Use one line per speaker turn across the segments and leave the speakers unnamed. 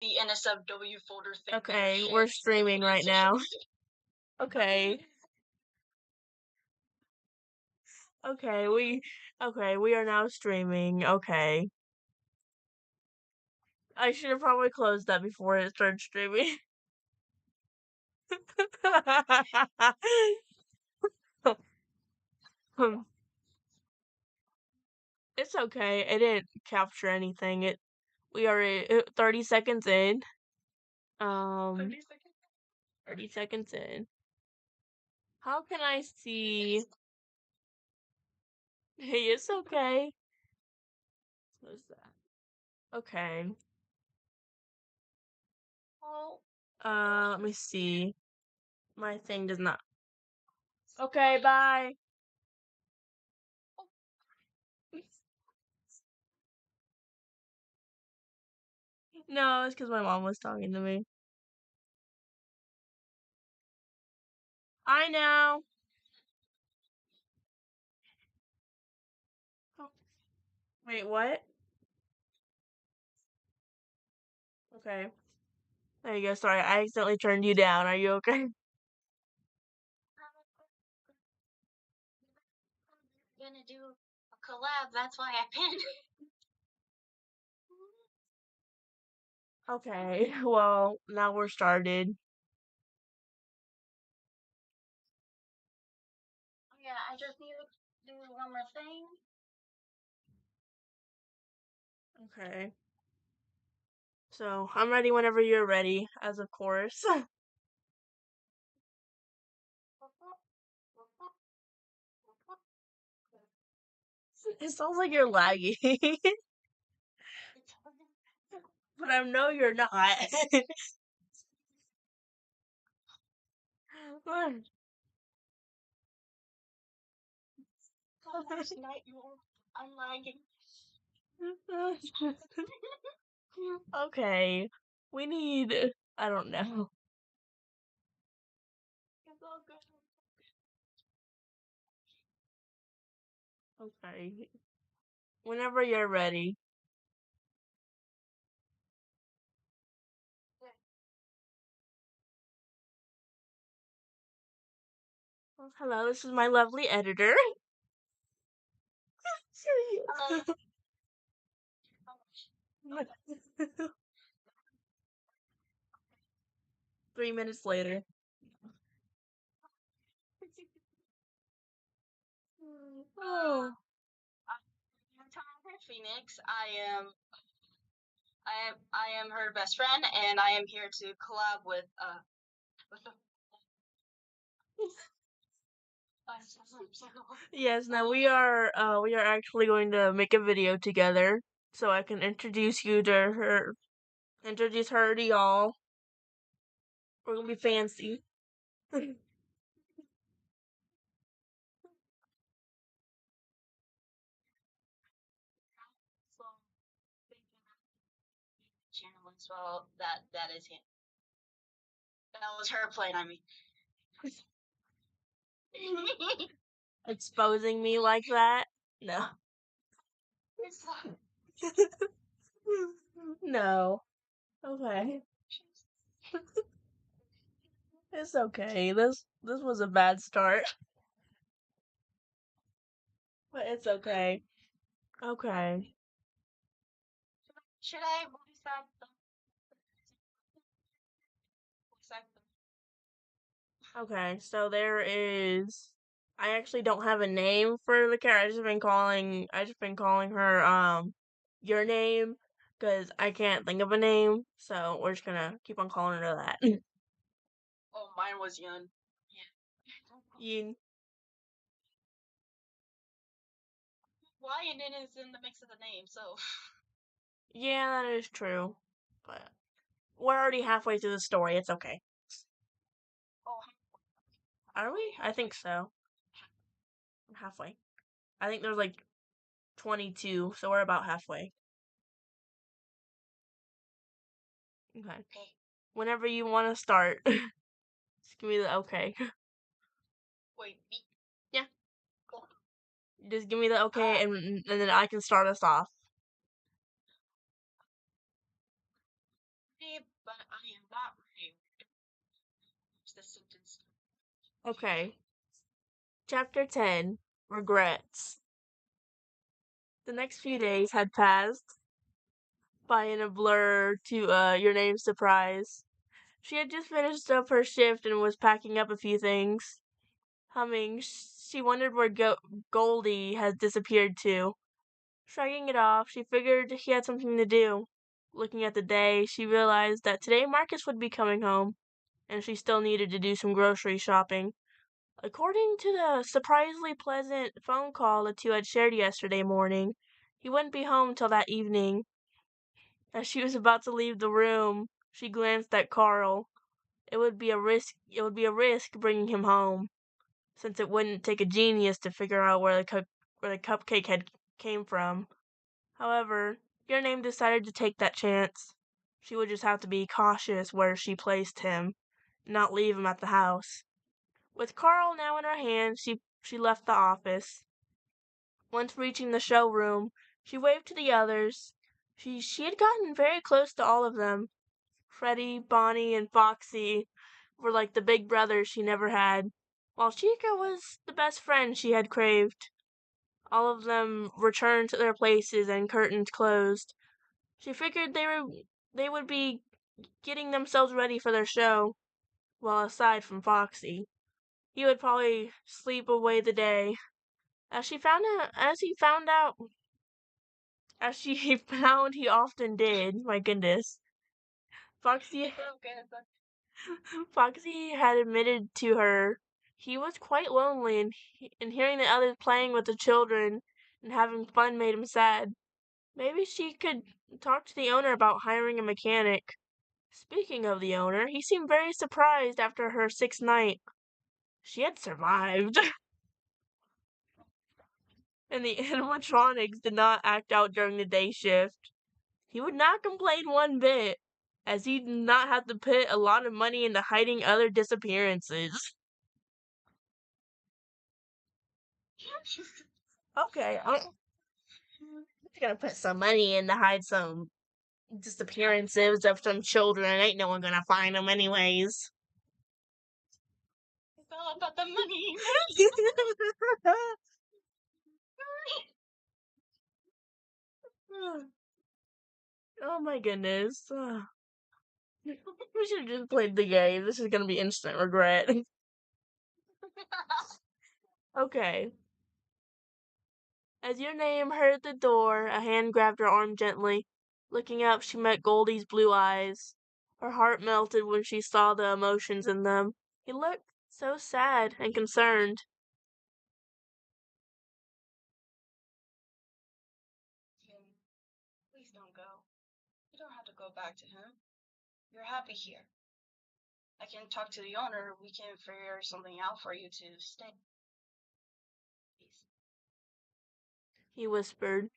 the NSFW folder thing.
Okay, we're streaming right now. Okay. Okay, we are now streaming. Okay. I should have probably closed that before it started streaming. It's okay. It didn't capture anything. We are 30 seconds in.
30 seconds?
30 seconds in. How can I see? Hey, it's okay. What is that? Okay.
Oh.
Let me see. My thing does not. Okay, bye. No, it's because my mom was talking to me. I know. Oh, wait, what? Okay. There you go. Sorry, I accidentally turned you down. Are you okay?
Gonna do a collab, that's why I pinned.
Okay, well, now we're started.
Yeah, I just need to do one more thing.
Okay. So, I'm ready whenever you're ready, as of course. It sounds like you're lagging. But I know you're not.
Last night I'm lagging.
Okay. We need. I don't know.
It's all good.
Okay. Whenever you're ready. Well, hello, this is my lovely editor.
Hello.
3 minutes later. Oh.
I'm Tom Phoenix. I am her best friend, and I am here to collab with the.
Yes, now we are actually going to make a video together so I can introduce you to her, introduce her to y'all. We're gonna be fancy.
Channel as well. That is him. That was her playing on me.
Exposing me like that? No. No. Okay. It's okay. This was a bad start. But it's okay. Okay.
Should I voice act them?
Okay, so there is. I actually don't have a name for the character. I just been calling her your name because I can't think of a name. So we're just gonna keep on calling her that.
Oh, mine was Yun.
You.
Y and N is in the mix of the name, so.
Yeah, that is true. But we're already halfway through the story. It's okay.
Oh.
Are we? I think so. Halfway. I think there's like 22, so we're about halfway. Okay. Whenever you want to start, just give me the okay.
Wait, me?
Yeah. Just give me the okay, and then I can start us off.
ready, but I am not ready. What's the sentence?
Okay. Chapter 10 Regrets. The next few days had passed by in a blur to Your Name's surprise. She had just finished up her shift and was packing up a few things. Humming, she wondered where Goldie had disappeared to. Shrugging it off, she figured he had something to do. Looking at the day, she realized that today Marcus would be coming home, and she still needed to do some grocery shopping. According to the surprisingly pleasant phone call the two had shared yesterday morning, he wouldn't be home till that evening. As she was about to leave the room, she glanced at Carl. It would be a risk bringing him home, since it wouldn't take a genius to figure out where the cupcake had came from. However, Your Name decided to take that chance. She would just have to be cautious where she placed him, not leave him at the house. With Carl now in her hands, she left the office. Once reaching the showroom, she waved to the others. She had gotten very close to all of them. Freddy, Bonnie, and Foxy were like the big brothers she never had, while Chica was the best friend she had craved. All of them returned to their places and curtains closed. She figured they would be getting themselves ready for their show. Well, aside from Foxy, he would probably sleep away the day. As she found he often did. My goodness, Foxy Foxy had admitted to her he was quite lonely, and hearing the others playing with the children and having fun made him sad. Maybe she could talk to the owner about hiring a mechanic. Speaking of the owner, he seemed very surprised after her sixth night. She had survived. And the animatronics did not act out during the day shift. He would not complain one bit, as he did not have to put a lot of money into hiding other disappearances. Okay, I'm just gonna put some money in to hide some disappearances of some children. Ain't no one gonna find them anyways.
It's all about the money.
Oh my goodness. We should have just played the game. This is gonna be instant regret. Okay. As Your Name heard the door, a hand grabbed her arm gently. Looking up, she met Goldie's blue eyes. Her heart melted when she saw the emotions in them. He looked so sad and concerned.
Tim, please don't go. You don't have to go back to him. You're happy here. I can talk to the owner. We can figure something out for you to stay. Please.
He whispered.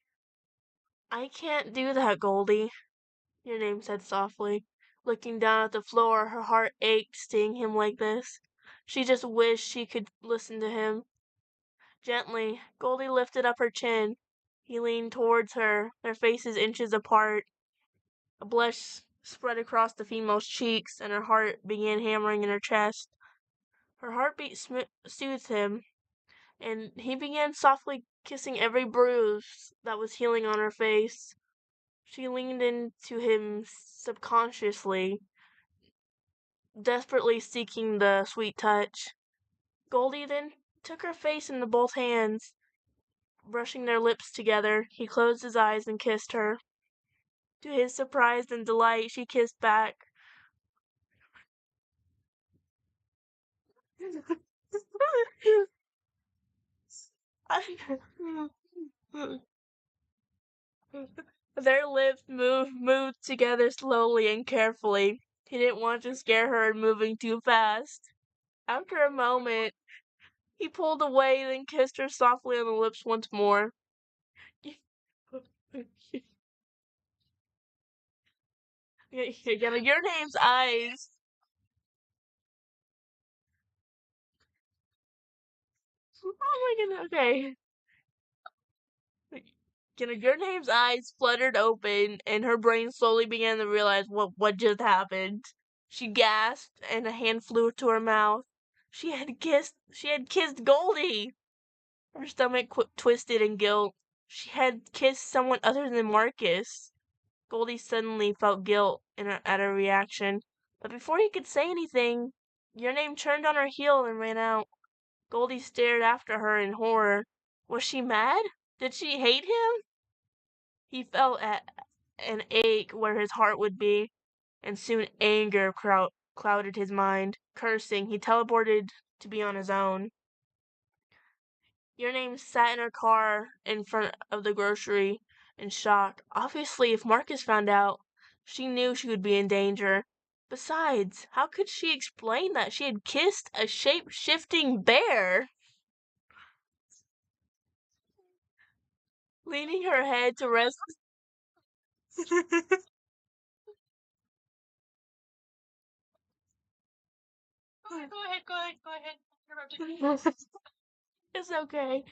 I can't do that, Goldie, Your Name said softly. Looking down at the floor, her heart ached seeing him like this. She just wished she could listen to him. Gently, Goldie lifted up her chin. He leaned towards her, their faces inches apart. A blush spread across the female's cheeks, and her heart began hammering in her chest. Her heartbeat soothed him, and he began softly kissing every bruise that was healing on her face. She leaned into him subconsciously, desperately seeking the sweet touch. Goldie then took her face into both hands. Brushing their lips together, he closed his eyes and kissed her. To his surprise and delight, she kissed back. Their lips moved together slowly and carefully. He didn't want to scare her in moving too fast. After a moment, he pulled away, then kissed her softly on the lips once more. Your Name's eyes. Oh my goodness. Okay. Your name's eyes fluttered open, and her brain slowly began to realize what just happened. She gasped, and a hand flew to her mouth. She had kissed Goldie! Her stomach twisted in guilt. She had kissed someone other than Marcus. Goldie suddenly felt guilt at her reaction, but before he could say anything, Your Name turned on her heel and ran out. Goldie stared after her in horror. Was she mad? Did she hate him? He felt an ache where his heart would be, and soon anger clouded his mind. Cursing, he teleported to be on his own. Your Name sat in her car in front of the grocery in shock. Obviously, if Marcus found out, she knew she would be in danger. Besides, how could she explain that she had kissed a shape-shifting bear? Leaning her head to rest.
Go ahead.
It's okay.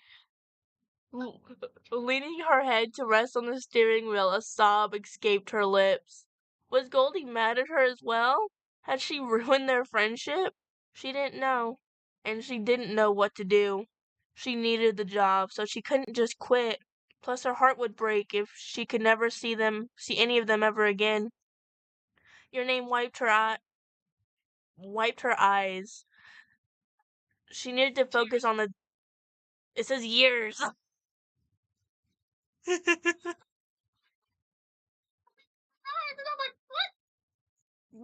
Leaning her head to rest on the steering wheel, a sob escaped her lips. Was Goldie mad at her as well? Had she ruined their friendship? She didn't know, and she didn't know what to do. She needed the job, so she couldn't just quit. Plus, her heart would break if she could never see any of them ever again. Your Name wiped her eyes. She needed to focus on the. It says years.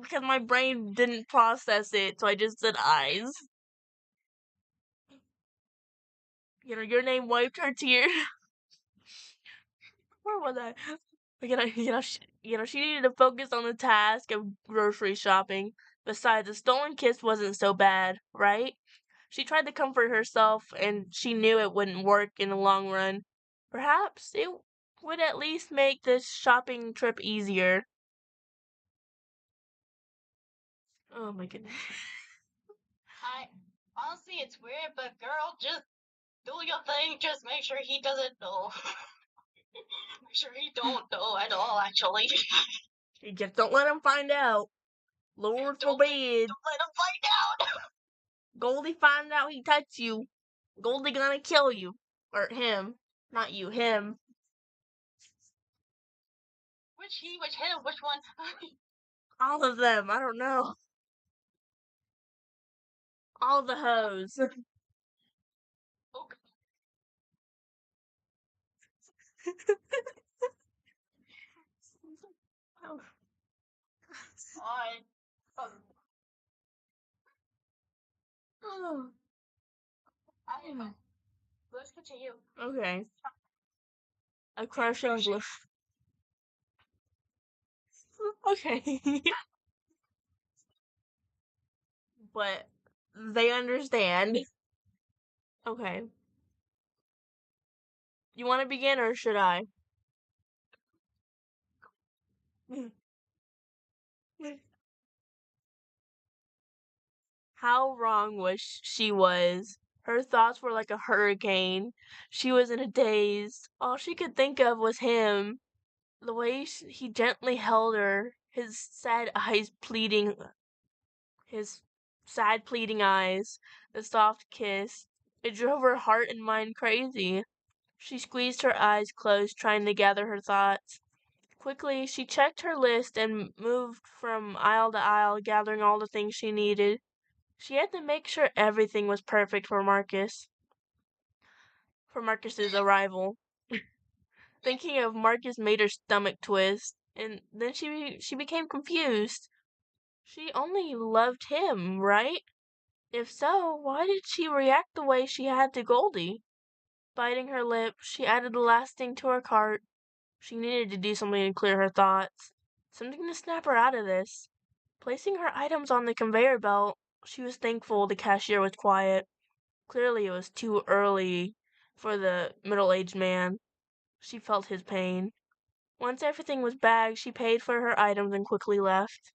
Because my brain didn't process it, so I just said eyes. Your Name wiped her tears. Where was I? She needed to focus on the task of grocery shopping. Besides, a stolen kiss wasn't so bad, right? She tried to comfort herself, and she knew it wouldn't work in the long run. Perhaps it would at least make this shopping trip easier. Oh my goodness.
Honestly, it's weird, but girl, just do your thing. Just make sure he doesn't know. Make sure he don't know at all, actually.
You just don't let him find out. Lord forbid.
Don't let him find out.
Goldie find out he touched you. Goldie gonna kill you. Or him. Not you, him.
Which he, which him, which one?
All of them. I don't know. All the hoes.
Okay. Alright.
Oh.
Let's continue.
Okay. A crushing blue. Okay. But they understand. Okay. You want to begin or should I? How wrong she was. Her thoughts were like a hurricane. She was in a daze. All she could think of was him. The way he gently held her, his sad pleading eyes, the soft kiss. It drove her heart and mind crazy. She squeezed her eyes closed, trying to gather her thoughts. Quickly, she checked her list and moved from aisle to aisle, gathering all the things she needed. She had to make sure everything was perfect for Marcus's arrival. Thinking of Marcus made her stomach twist, and then she became confused. She only loved him, right? If so, why did she react the way she had to Goldie? Biting her lip, she added the last thing to her cart. She needed to do something to clear her thoughts. Something to snap her out of this. Placing her items on the conveyor belt, she was thankful the cashier was quiet. Clearly it was too early for the middle-aged man. She felt his pain. Once everything was bagged, she paid for her items and quickly left.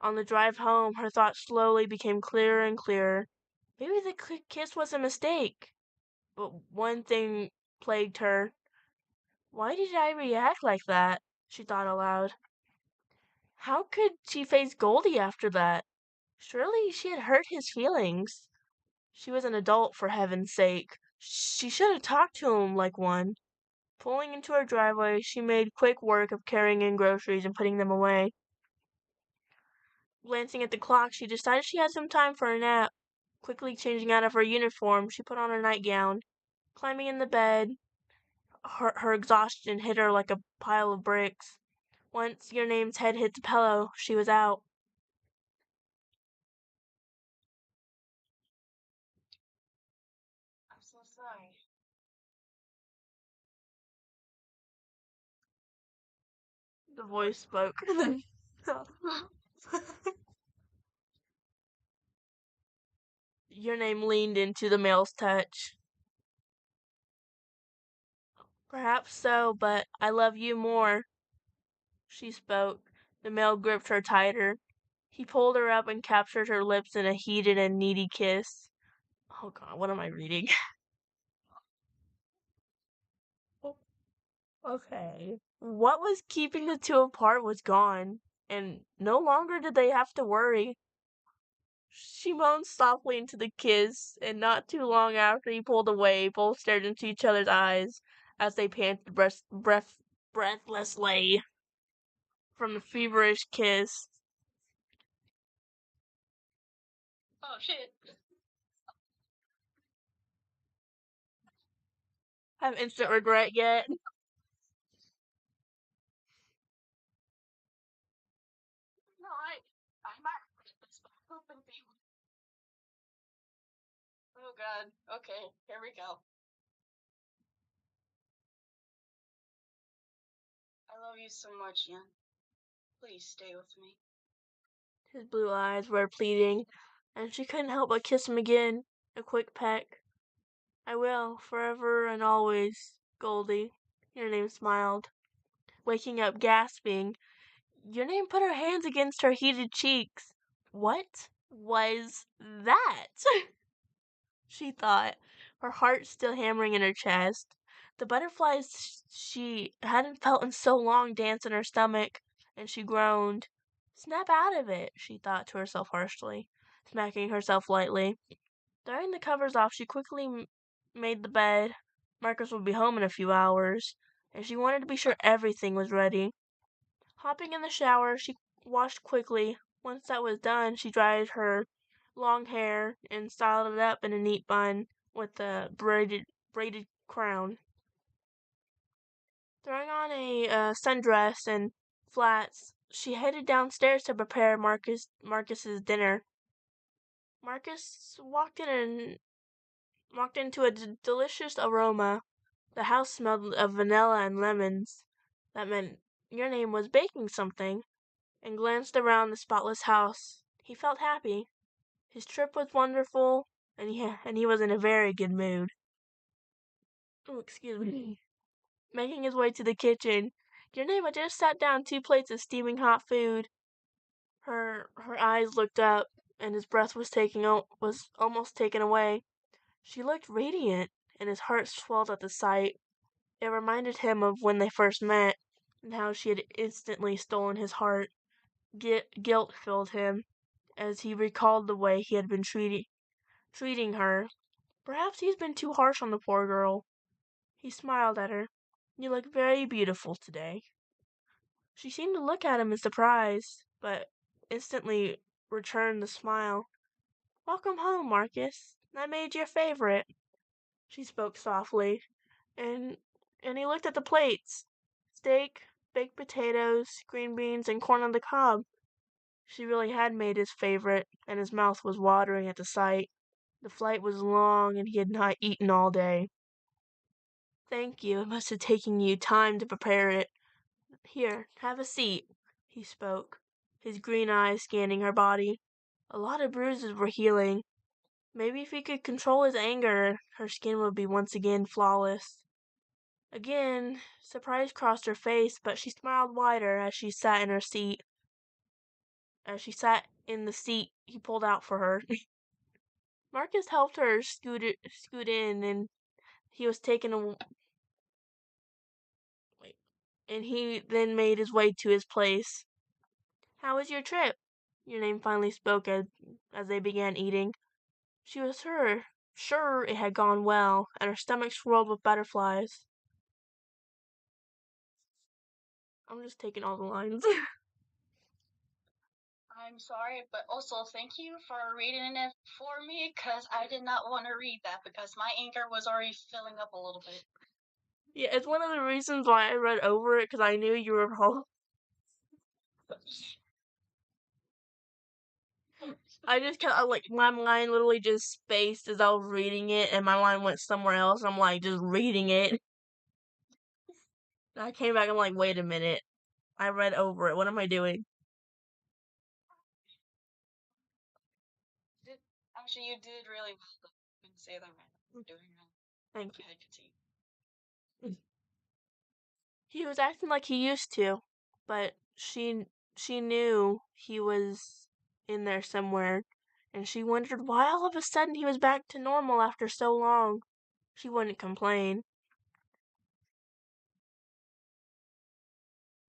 On the drive home, her thoughts slowly became clearer and clearer. Maybe the kiss was a mistake. But one thing plagued her. Why did I react like that? She thought aloud. How could she face Goldie after that? Surely she had hurt his feelings. She was an adult, for heaven's sake. She should have talked to him like one. Pulling into her driveway, she made quick work of carrying in groceries and putting them away. Glancing at the clock, she decided she had some time for a nap. Quickly changing out of her uniform, she put on her nightgown. Climbing in the bed, her exhaustion hit her like a pile of bricks. Once Your Name's head hit the pillow, she was out.
I'm so sorry.
The voice spoke. Your Name leaned into the male's touch. Perhaps so, but I love you more. She spoke. The male gripped her tighter. He pulled her up and captured her lips in a heated and needy kiss. Oh god, what am I reading? Okay. What was keeping the two apart was gone, and no longer did they have to worry. She moaned softly into the kiss, and not too long after he pulled away, both stared into each other's eyes as they panted breathlessly from the feverish kiss.
Oh shit.
Have instant regret yet?
No, I might regret this, but I hope it'll be. Oh god. Okay, here we go. I love you so much, Yan. Please stay with me.
His blue eyes were pleading, and she couldn't help but kiss him again. A quick peck. I will, forever and always, Goldie. Your Name smiled. Waking up gasping, Your Name put her hands against her heated cheeks. What was that? She thought, her heart still hammering in her chest. The butterflies she hadn't felt in so long danced in her stomach, and she groaned. Snap out of it, she thought to herself harshly, smacking herself lightly. Throwing the covers off, she quickly made the bed. Marcus would be home in a few hours, and she wanted to be sure everything was ready. Hopping in the shower, she washed quickly. Once that was done, she dried her long hair and styled it up in a neat bun with a braided crown. Throwing on a sundress and flats, she headed downstairs to prepare Marcus's dinner. Marcus walked into a delicious aroma. The house smelled of vanilla and lemons. That meant Your Name was baking something, and glanced around the spotless house. He felt happy. His trip was wonderful, and he was in a very good mood. Oh, excuse me. Making his way to the kitchen, Your Name had just sat down 2 plates of steaming hot food. Her eyes looked up, and his breath was almost taken away. She looked radiant, and his heart swelled at the sight. It reminded him of when they first met, and how she had instantly stolen his heart. Guilt filled him as he recalled the way he had been treating her. Perhaps he's been too harsh on the poor girl. He smiled at her. You look very beautiful today. She seemed to look at him in surprise, but instantly returned the smile. Welcome home, Marcus. I made your favorite. She spoke softly, and he looked at the plates. Steak, baked potatoes, green beans, and corn on the cob. She really had made his favorite, and his mouth was watering at the sight. The flight was long, and he had not eaten all day. Thank you. It must have taken you time to prepare it. Here, have a seat, he spoke, his green eyes scanning her body. A lot of bruises were healing. Maybe if he could control his anger, her skin would be once again flawless. Again, surprise crossed her face, but she smiled wider as she sat in her seat. As she sat in the seat he pulled out for her. Marcus helped her scoot in, and he was taken and he then made his way to his place. "How was your trip?" Your name finally spoke as they began eating. She was sure it had gone well, and her stomach swirled with butterflies. I'm just taking all the lines.
I'm sorry, but also thank you for reading it for me, because I did not want to read that because my anger was already filling up a little bit.
Yeah, it's one of the reasons why I read over it, because I knew you were all. I just kind of like my mind literally just spaced as I was reading it, and my mind went somewhere else. I'm like just reading it. And I came back. I'm like, wait a minute. I read over it. What am I doing?
Actually, you did really well. You can say that right. You're doing well.
Thank you.
Go ahead, continue.
He was acting like he used to, but she knew he was in there somewhere, and she wondered why all of a sudden he was back to normal after so long. She wouldn't complain.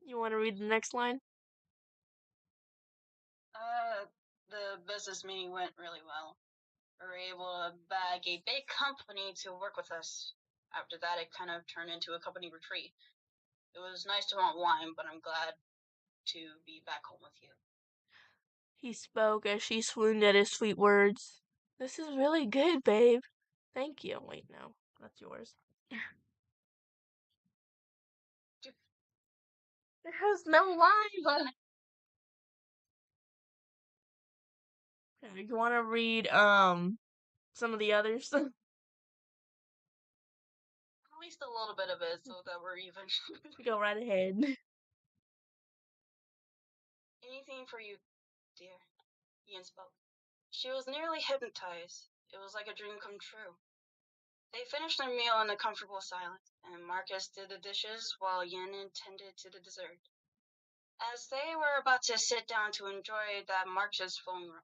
You want to read the next line?
The business meeting went really well. We were able to bag a big company to work with us. After that, it kind of turned into a company retreat. It was nice to unwind, but I'm glad to be back home with you.
He spoke as she swooned at his sweet words. This is really good, babe. Thank you. Wait, no. That's yours. It has no lines on it. You want to read some of the others?
At least a little bit of it so that we're even.
Go right ahead.
Anything for you, dear, Ian spoke. She was nearly hypnotized. It was like a dream come true. They finished their meal in a comfortable silence, and Marcus did the dishes while Yin attended to the dessert. As they were about to sit down to enjoy that, Marcus' phone rang.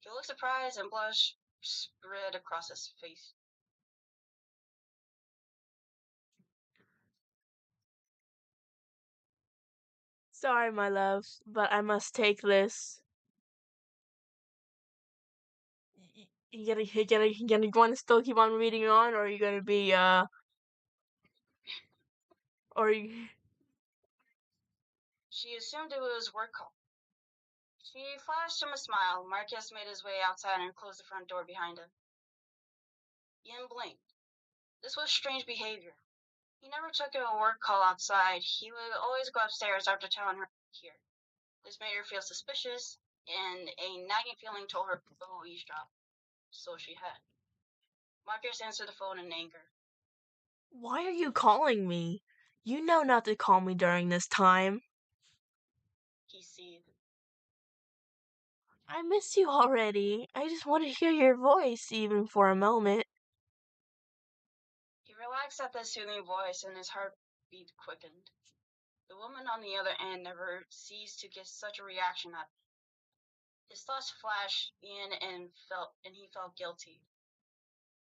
He looked surprised, and blush spread across his face.
Sorry, my love, but I must take this. You want to still keep on reading on, or are you gonna be or you?
She assumed it was work call. She flashed him a smile. Marcus made his way outside and closed the front door behind him. Yin blinked. This was strange behavior. He never took a work call outside. He would always go upstairs after telling her here. This made her feel suspicious, and a nagging feeling told her to go eavesdrop. So she had. Marcus answered the phone in anger.
Why are you calling me? You know not to call me during this time.
He seethed.
I miss you already. I just want to hear your voice, even for a moment.
He relaxed at the soothing voice, and his heartbeat quickened. The woman on the other end never ceased to get such a reaction out of him. His thoughts flashed in and he felt guilty.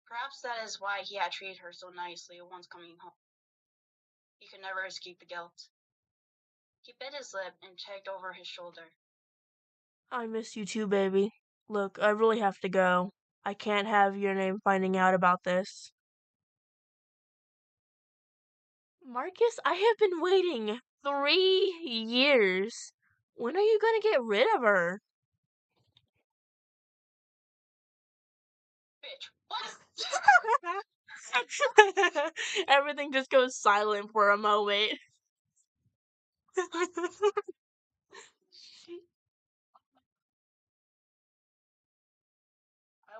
Perhaps that is why he had treated her so nicely once coming home. He could never escape the guilt. He bit his lip and checked over his shoulder.
I miss you too, baby. Look, I really have to go. I can't have your name finding out about this. Marcus, I have been waiting 3 years. When are you gonna get rid of her?
Bitch, what?
Everything just goes silent for a moment.
I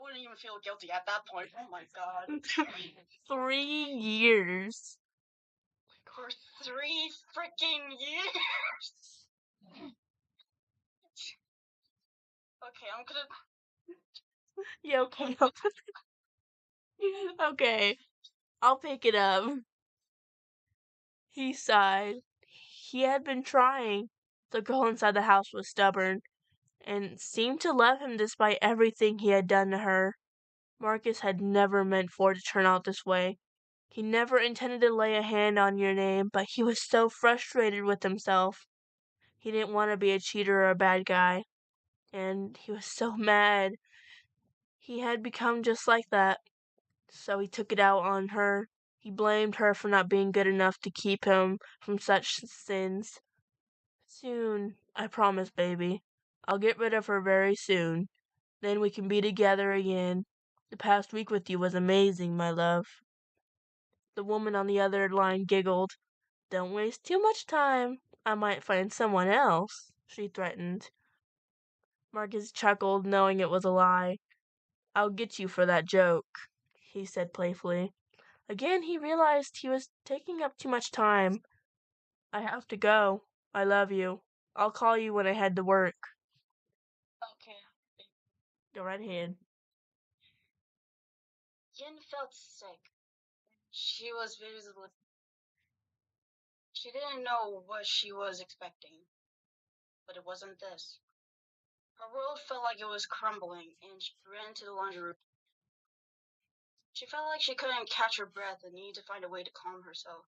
wouldn't even feel guilty at that point. Oh my god.
3 years.
For 3 freaking years. Okay, I'm gonna.
Yeah, okay. Okay, I'll pick it up. He sighed. He had been trying. The girl inside the house was stubborn and seemed to love him despite everything he had done to her. Marcus had never meant for it to turn out this way. He never intended to lay a hand on your name, but he was so frustrated with himself. He didn't want to be a cheater or a bad guy. And he was so mad. He had become just like that. So he took it out on her. He blamed her for not being good enough to keep him from such sins. Soon, I promise, baby. I'll get rid of her very soon. Then we can be together again. The past week with you was amazing, my love. The woman on the other line giggled. Don't waste too much time. I might find someone else, she threatened. Marcus chuckled, knowing it was a lie. I'll get you for that joke, he said playfully. Again, he realized he was taking up too much time. I have to go. I love you. I'll call you when I head to work.
Okay.
Go right ahead.
Yin felt sick. She was visibly. She didn't know what she was expecting, but it wasn't this. Her world felt like it was crumbling, and she ran to the laundry room. She felt like she couldn't catch her breath and needed to find a way to calm herself.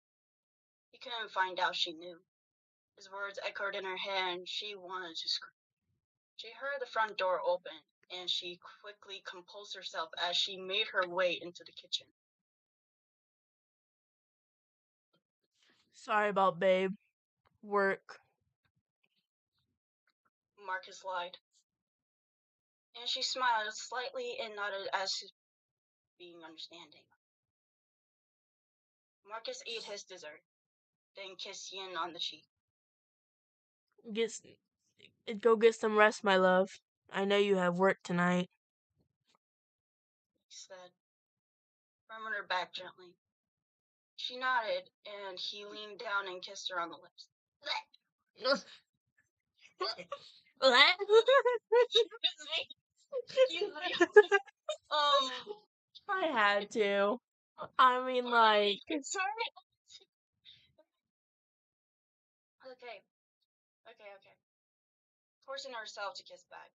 He couldn't find out she knew. His words echoed in her head, and she wanted to scream. She heard the front door open, and she quickly composed herself as she made her way into the kitchen.
Sorry about babe. Work.
Marcus lied, and she smiled slightly and nodded as if being understanding. Marcus ate his dessert, then kissed Yin on the cheek.
Go get some rest, my love. I know you have work tonight.
He said, rubbing her back gently. She nodded, and he leaned down and kissed her on the lips.
I had to. I mean, like.
Sorry. Okay. Forcing herself to kiss back.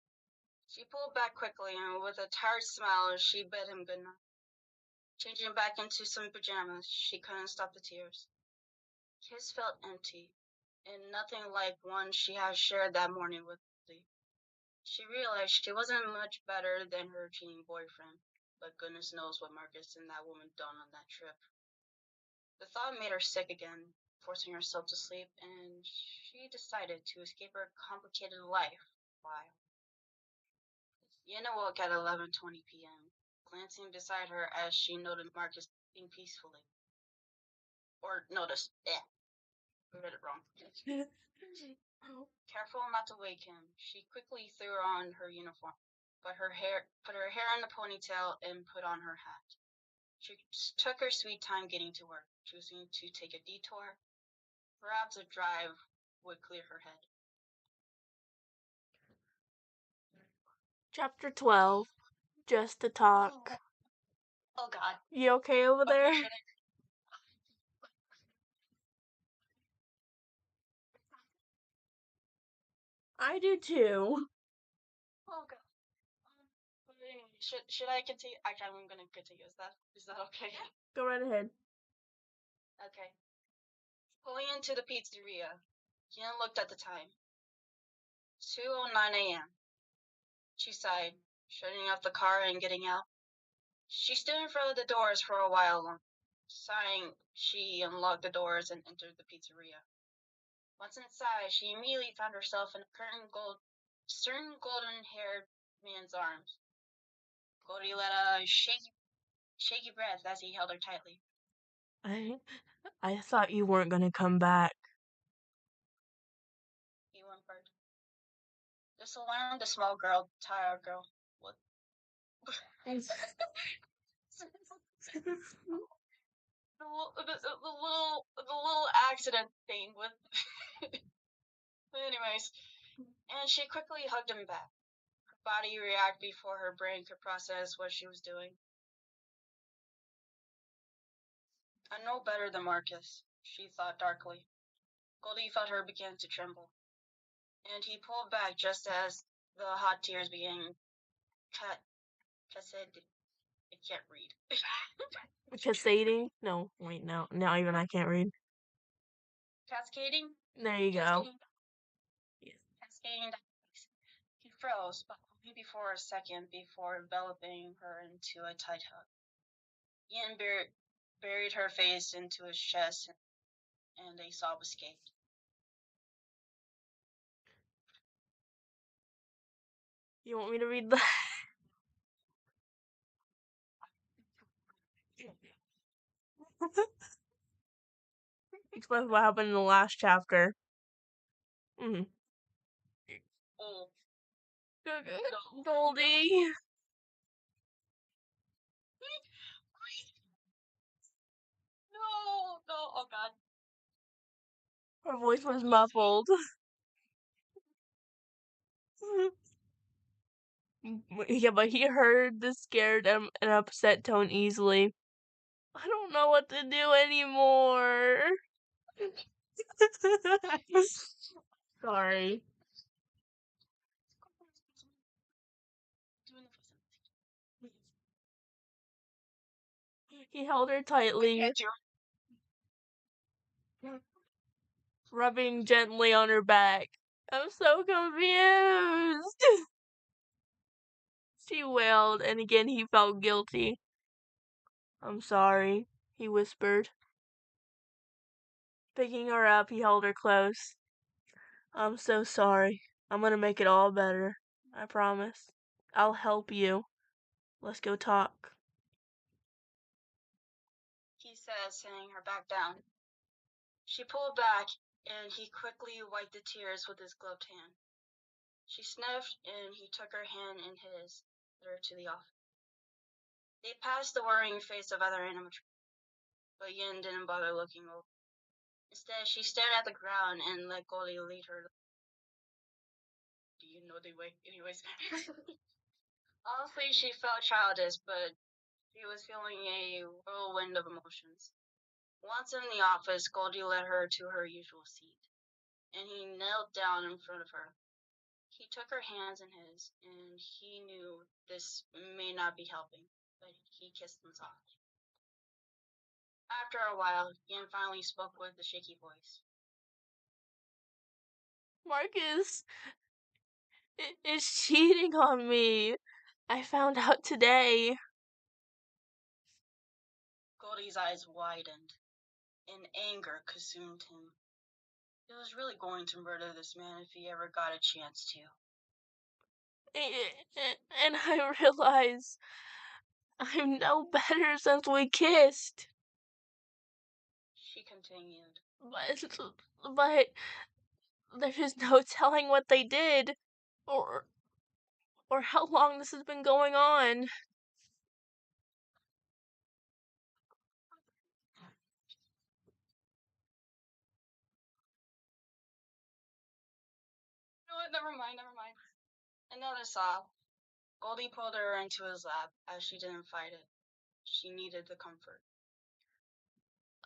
She pulled back quickly, and with a tired smile, she bid him good night. Changing back into some pajamas, she couldn't stop the tears. His felt empty, and nothing like one she had shared that morning with Lee. She realized she wasn't much better than her cheating boyfriend, but goodness knows what Marcus and that woman done on that trip. The thought made her sick again, forcing herself to sleep, and she decided to escape her complicated life. Why? Yenna woke at 11:20 p.m., glancing beside her as she noted Marcus sleeping peacefully. Or noticed, I read it wrong. Careful not to wake him, she quickly threw on her uniform, put her hair in a ponytail, and put on her hat. She took her sweet time getting to work, choosing to take a detour. Perhaps a drive would clear her head.
Chapter 12. Just to talk.
Oh God.
You okay over there?
Okay,
I do too.
Oh God. But anyway, should I continue? Actually, I'm gonna continue. Is that okay?
Go right ahead.
Okay. Pulling into the pizzeria, Yen looked at the time. 2:09 a.m. She sighed, shutting off the car and getting out. She stood in front of the doors for a while longer. Sighing, she unlocked the doors and entered the pizzeria. Once inside, she immediately found herself in a certain golden-haired man's arms. Cody let a shaky breath as he held her tightly.
I thought you weren't gonna come back.
He whimpered. This alarmed the small girl, tired girl. What? The little accident thing with. But anyways, and she quickly hugged him back. Her body reacted before her brain could process what she was doing. I know better than Marcus, she thought darkly. Goldie felt her begin to tremble, and he pulled back just as the hot tears began cascading. I can't read.
Cascading? No, wait, no. No, even I can't read.
Cascading?
There you go.
Cascading?
Yes.
Cascading. He froze, but only for a second before enveloping her into a tight hug. Ian buried her face into his chest, and a sob escaped.
You want me to read the... Explain what happened in the last chapter. Mm-hmm.
Oh,
Goldie.
no, no, oh God.
Her voice was muffled. Yeah, but he heard the scared and upset tone easily. I don't know what to do anymore. Sorry. He held her tightly, rubbing gently on her back. I'm so confused. She wailed, and again he felt guilty. I'm sorry, he whispered. Picking her up, he held her close. I'm so sorry. I'm gonna make it all better. I promise. I'll help you. Let's go talk.
He said, setting her back down. She pulled back, and he quickly wiped the tears with his gloved hand. She sniffed, and he took her hand in his, led her to the office. They passed the worrying face of other animatronics, but Yin didn't bother looking over. Instead, she stared at the ground and let Goldie lead her. Do you know the way? Anyways. Honestly, she felt childish, but she was feeling a whirlwind of emotions. Once in the office, Goldie led her to her usual seat, and he knelt down in front of her. He took her hands in his, and he knew this may not be helping, but he kissed them softly. After a while, Yin finally spoke with a shaky voice.
Marcus is cheating on me. I found out today.
Goldie's eyes widened, and anger consumed him. He was really going to murder this man if he ever got a chance to.
And I realize I'm no better since we kissed.
She continued.
But there's no telling what they did or how long this has been going on.
You know what? Never mind. Another sob. Goldie pulled her into his lap as she didn't fight it. She needed the comfort.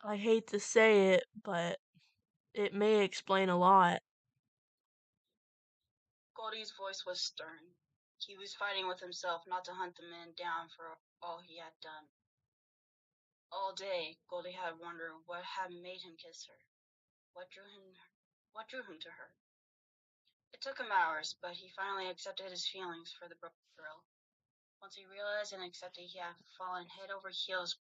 I hate to say it, but it may explain a lot.
Goldie's voice was stern. He was fighting with himself not to hunt the man down for all he had done. All day, Goldie had wondered what had made him kiss her. What drew him to her? It took him hours, but he finally accepted his feelings for the broken girl. Once he realized and accepted he had fallen head over heels,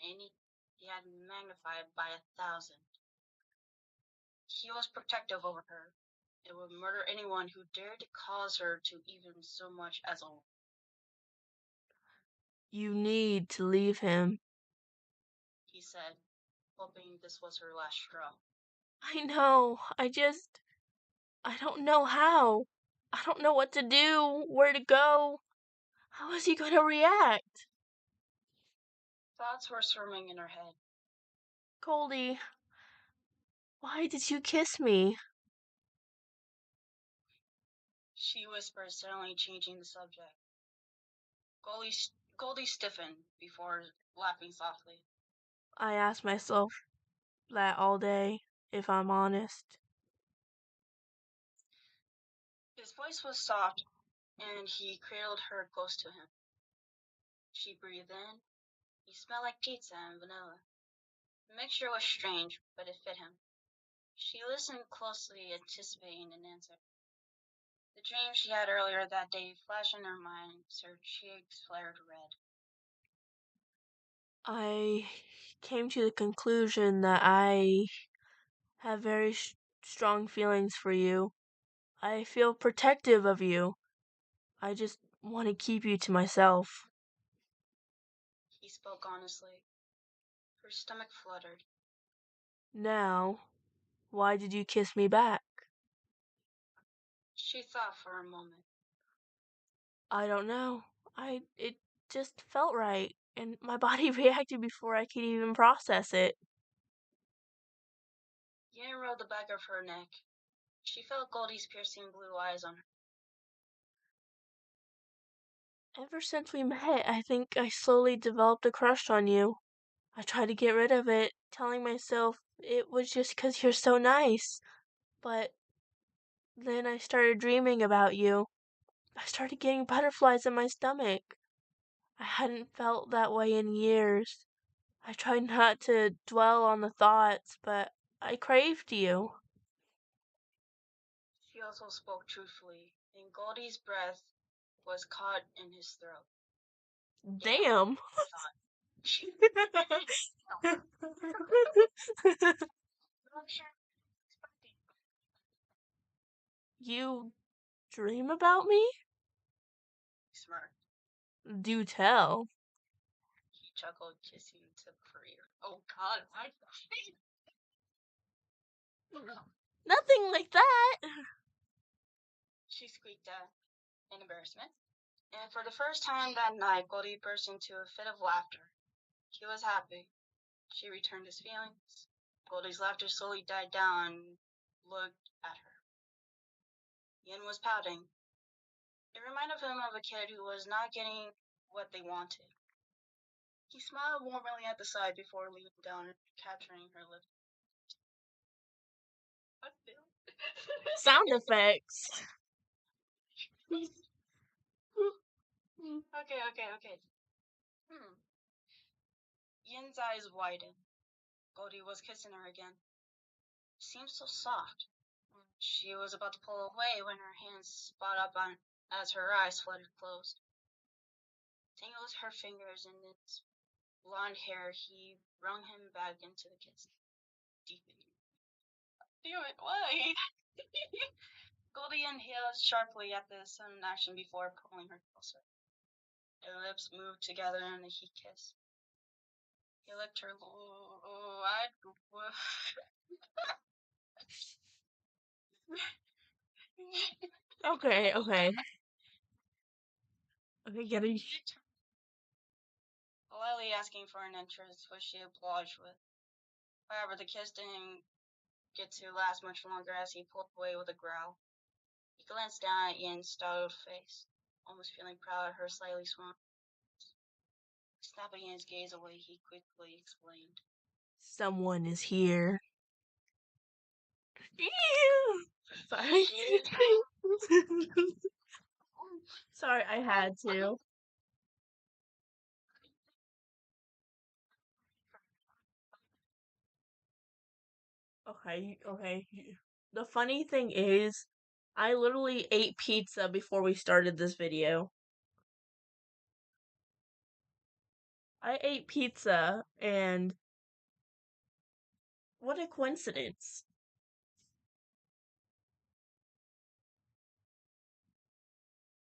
and he had magnified by 1,000. He was protective over her, and would murder anyone who dared to cause her to even so much as a.
You need to leave him.
He said, hoping this was her last straw.
I know. I don't know how. I don't know what to do, where to go. How is he going to react?
Thoughts were swarming in her head.
Goldie, why did you kiss me?
She whispered, suddenly changing the subject. Goldie stiffened before laughing softly.
I ask myself that all day, if I'm honest.
His voice was soft, and he cradled her close to him. She breathed in. He smelled like pizza and vanilla. The mixture was strange, but it fit him. She listened closely, anticipating an answer. The dream she had earlier that day flashed in her mind, so her cheeks flared red.
I came to the conclusion that I have very strong feelings for you. I feel protective of you. I just want to keep you to myself.
He spoke honestly. Her stomach fluttered.
Now, why did you kiss me back?
She thought for a moment.
I don't know. It just felt right, and my body reacted before I could even process it.
Yen rode the back of her neck. She felt Goldie's piercing blue eyes on her.
Ever since we met, I think I slowly developed a crush on you. I tried to get rid of it, telling myself it was just 'cause you're so nice. But then I started dreaming about you. I started getting butterflies in my stomach. I hadn't felt that way in years. I tried not to dwell on the thoughts, but I craved you.
She also spoke truthfully, and Goldie's breath was caught in his throat. Damn,
Damn.
he thought.
You dream about me?
He smirked.
Do tell.
He chuckled, kissing the tip of her ear. Oh God, I.
Nothing like that.
She squeaked out in embarrassment. And for the first time that night, Goldie burst into a fit of laughter. He was happy. She returned his feelings. Goldie's laughter slowly died down and looked at her. Yin was pouting. It reminded him of a kid who was not getting what they wanted. He smiled warmly at the side before leaning down and capturing her lips.
Sound effects.
Okay. Yin's eyes widened. Goldie was kissing her again. It seemed so soft. She was about to pull away when her hands spot up on as her eyes fluttered closed. Tangled her fingers in his blonde hair, he wrung him back into the kiss, deepening. Damn it, why? Goldie inhaled sharply at the sudden action before pulling her closer. Their lips moved together in a heat kiss. He licked her
Okay. Get it.
politely asking for an interest, which she obliged with. However, the kiss didn't get to last much longer as he pulled away with a growl. He glanced down at Ian's startled face, almost feeling proud of her slightly swollen. Snapping his gaze away, he quickly explained.
Someone is here. Sorry. Sorry, I had to. Okay. The funny thing is, I literally ate pizza before we started this video. I ate pizza, and what a coincidence.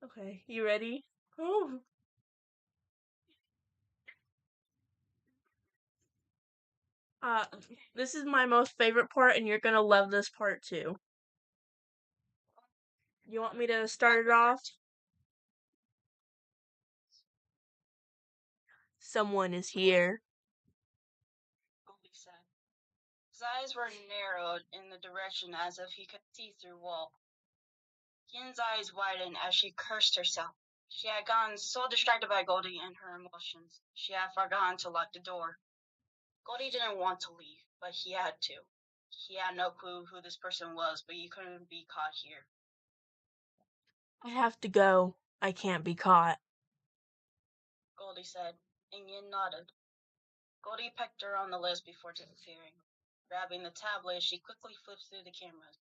Okay, you ready? Oh. Uh, this is my most favorite part, and you're gonna love this part too. You want me to start it off? Someone is here.
Goldie said. His eyes were narrowed in the direction as if he could see through wall. Yin's eyes widened as she cursed herself. She had gotten so distracted by Goldie and her emotions, she had forgotten to lock the door. Goldie didn't want to leave, but he had to. He had no clue who this person was, but he couldn't be caught here.
I have to go. I can't be caught.
Goldie Goldie said, and Yin nodded. Goldie pecked her on the list before disappearing. Grabbing the tablet, she quickly flipped through the cameras.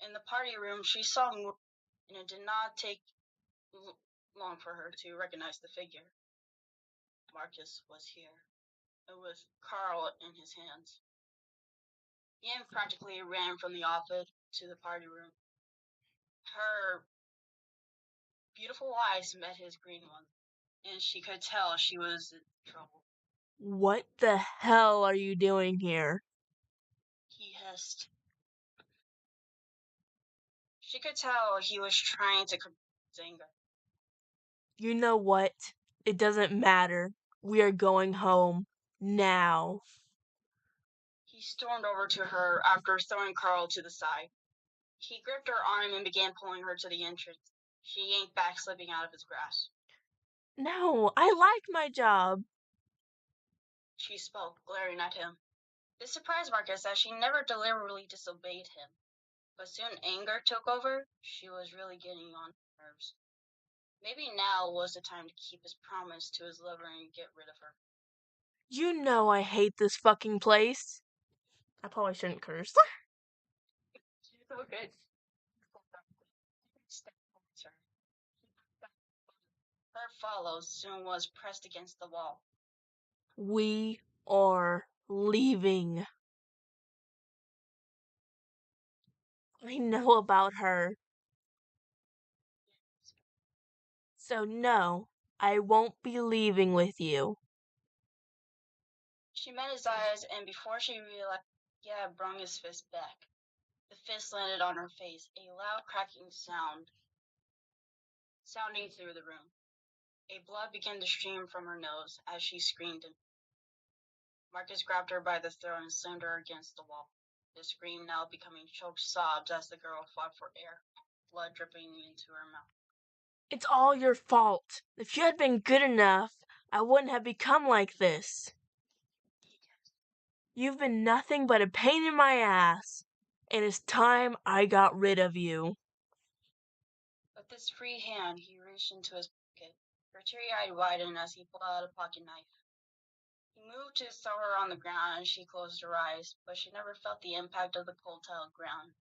In the party room, she saw more, and it did not take long for her to recognize the figure. Marcus was here, and with Carl in his hands. Yin practically ran from the office to the party room. Her beautiful eyes met his green ones, and she could tell she was in trouble.
What the hell are you doing here?
He hissed. She could tell he was trying to control his anger.
You know what? It doesn't matter. We are going home. Now.
He stormed over to her after throwing Carl to the side. He gripped her arm and began pulling her to the entrance. She yanked back, slipping out of his grasp.
No, I like my job.
She spoke, glaring at him. This surprised Marcus as she never deliberately disobeyed him. But soon anger took over. She was really getting on her nerves. Maybe now was the time to keep his promise to his lover and get rid of her.
You know I hate this fucking place. I probably shouldn't curse.
She's so good. Her follow soon was pressed against the wall.
We are leaving. I know about her. So no, I won't be leaving with you.
She met his eyes, and before she realized, he had brung his fist back. The fist landed on her face, a loud cracking sound sounding through the room. A blood began to stream from her nose as she screamed. Marcus grabbed her by the throat and slammed her against the wall. The scream now becoming choked sobs as the girl fought for air, blood dripping into her mouth.
It's all your fault. If you had been good enough, I wouldn't have become like this. You've been nothing but a pain in my ass, and it's time I got rid of you.
With his free hand, he reached into his pocket. Her teary-eyed widened as he pulled out a pocket knife. He moved to throw her on the ground, and she closed her eyes, but she never felt the impact of the cold tiled ground.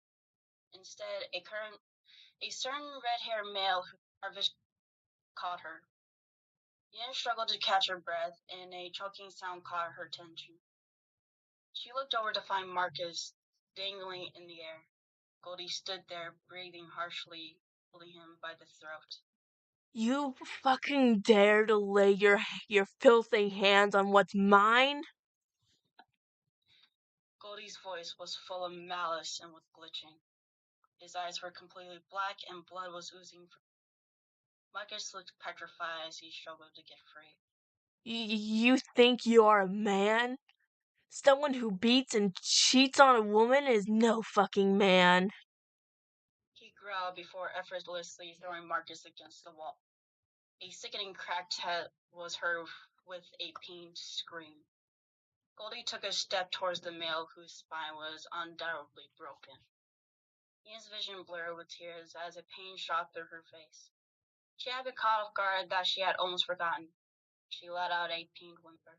Instead, a certain red-haired male who harvest caught her. Yen struggled to catch her breath, and a choking sound caught her attention. She looked over to find Marcus dangling in the air. Goldie stood there, breathing harshly, pulling him by the throat.
You fucking dare to lay your filthy hands on what's mine?
Goldie's voice was full of malice and was glitching. His eyes were completely black and blood was oozing from him. Marcus looked petrified as he struggled to get free.
You think you are a man? Someone who beats and cheats on a woman is no fucking man.
He growled before effortlessly throwing Marcus against the wall. A sickening cracked head was heard with a pained scream. Goldie took a step towards the male whose spine was undoubtedly broken. Ian's vision blurred with tears as a pain shot through her face. She had been caught off guard that she had almost forgotten. She let out a pained whimper.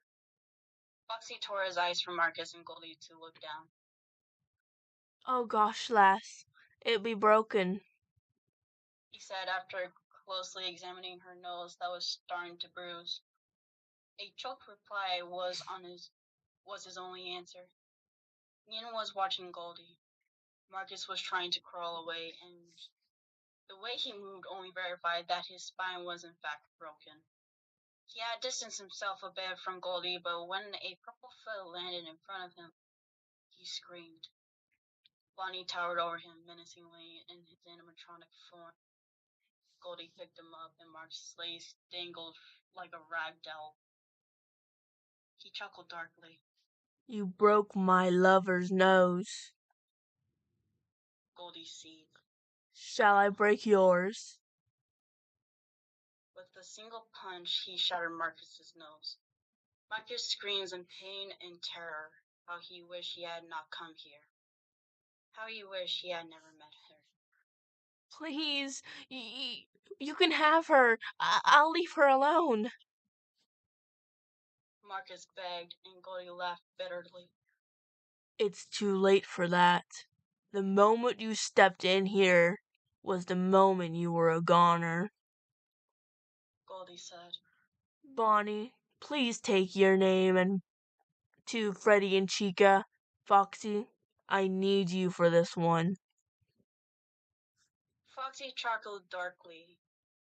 Foxy tore his eyes from Marcus and Goldie to look down.
Oh gosh, lass, it be broken.
He said after closely examining her nose that was starting to bruise. A choked reply was his only answer. Ian was watching Goldie. Marcus was trying to crawl away, and the way he moved only verified that his spine was in fact broken. He had distanced himself a bit from Goldie, but when a purple foot landed in front of him, he screamed. Bonnie towered over him menacingly in his animatronic form. Goldie picked him up, and Marcus' lace dangled like a rag doll. He chuckled darkly.
You broke my lover's nose.
Goldie seethed.
Shall I break yours?
With a single punch, he shattered Marcus's nose. Marcus screams in pain and terror. How he wished he had not come here. How he wished he had never met her.
Please, you can have her. I'll leave her alone.
Marcus begged, and Goldie laughed bitterly.
It's too late for that. The moment you stepped in here was the moment you were a goner.
Goldie said.
Bonnie, please take your name and to Freddy and Chica. Foxy, I need you for this one.
Foxy chuckled darkly.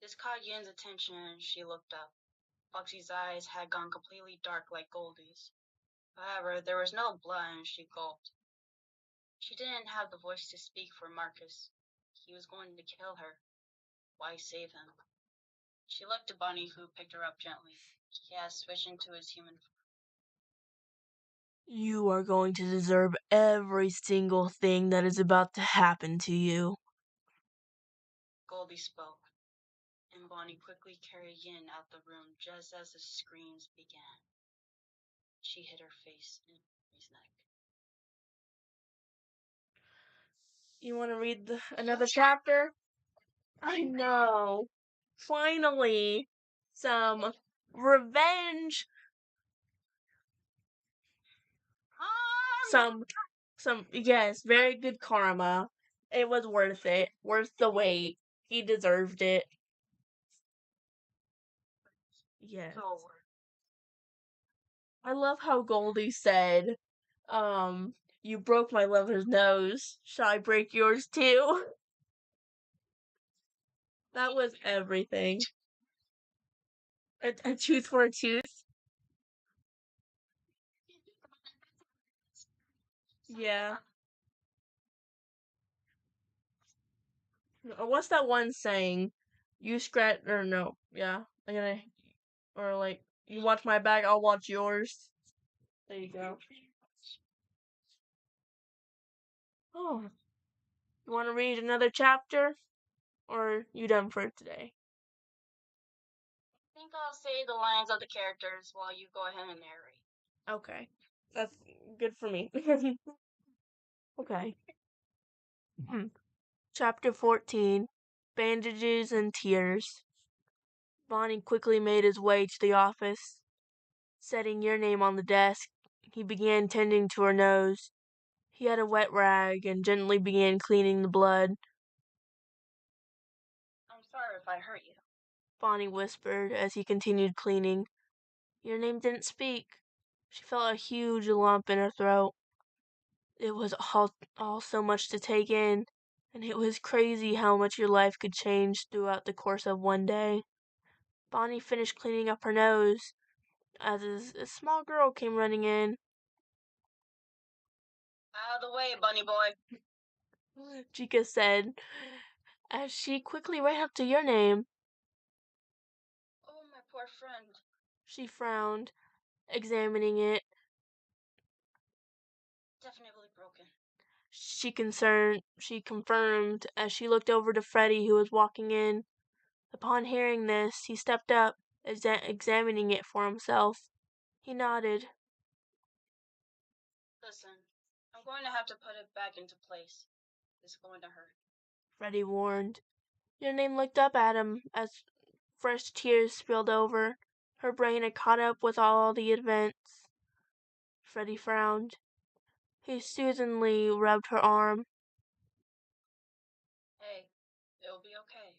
This caught Yin's attention and she looked up. Foxy's eyes had gone completely dark like Goldie's. However, there was no blood and she gulped. She didn't have the voice to speak for Marcus. He was going to kill her. Why save him? She looked at Bonnie, who picked her up gently. He had switched into his human form.
You are going to deserve every single thing that is about to happen to you.
Goldie spoke, and Bonnie quickly carried Yin out the room just as the screams began. She hid her face in his neck.
You want to read another chapter? I know. Finally, some revenge. Yes, very good karma. It was worth it. Worth the wait. He deserved it. Yes. I love how Goldie said, you broke my lover's nose. Shall I break yours too? That was everything. A tooth for a tooth. Yeah. What's that one saying? You scratch or no? Yeah. Or like you watch my back, I'll watch yours. There you go. Oh, you want to read another chapter, or you done for today?
I think I'll say the lines of the characters while you go ahead and narrate.
Okay, that's good for me. Okay. Chapter 14, Bandages and Tears. Bonnie quickly made his way to the office. Setting your name on the desk, he began tending to her nose. He had a wet rag and gently began cleaning the blood.
I'm sorry if I hurt you,
Bonnie whispered as he continued cleaning. Your name didn't speak. She felt a huge lump in her throat. It was all so much to take in, and it was crazy how much your life could change throughout the course of one day. Bonnie finished cleaning up her nose as a small girl came running in.
Out of the way, bunny boy,
Chica said as she quickly ran up to your name.
Oh, my poor friend.
She frowned, examining it.
Definitely broken.
She confirmed as she looked over to Freddy, who was walking in. Upon hearing this, he stepped up, examining it for himself. He nodded.
Listen, I'm going to have to put it back into place. It's going to hurt.
Freddy warned. Your name looked up at him as fresh tears spilled over. Her brain had caught up with all the events. Freddy frowned. He soothingly rubbed her arm.
Hey, it'll be okay.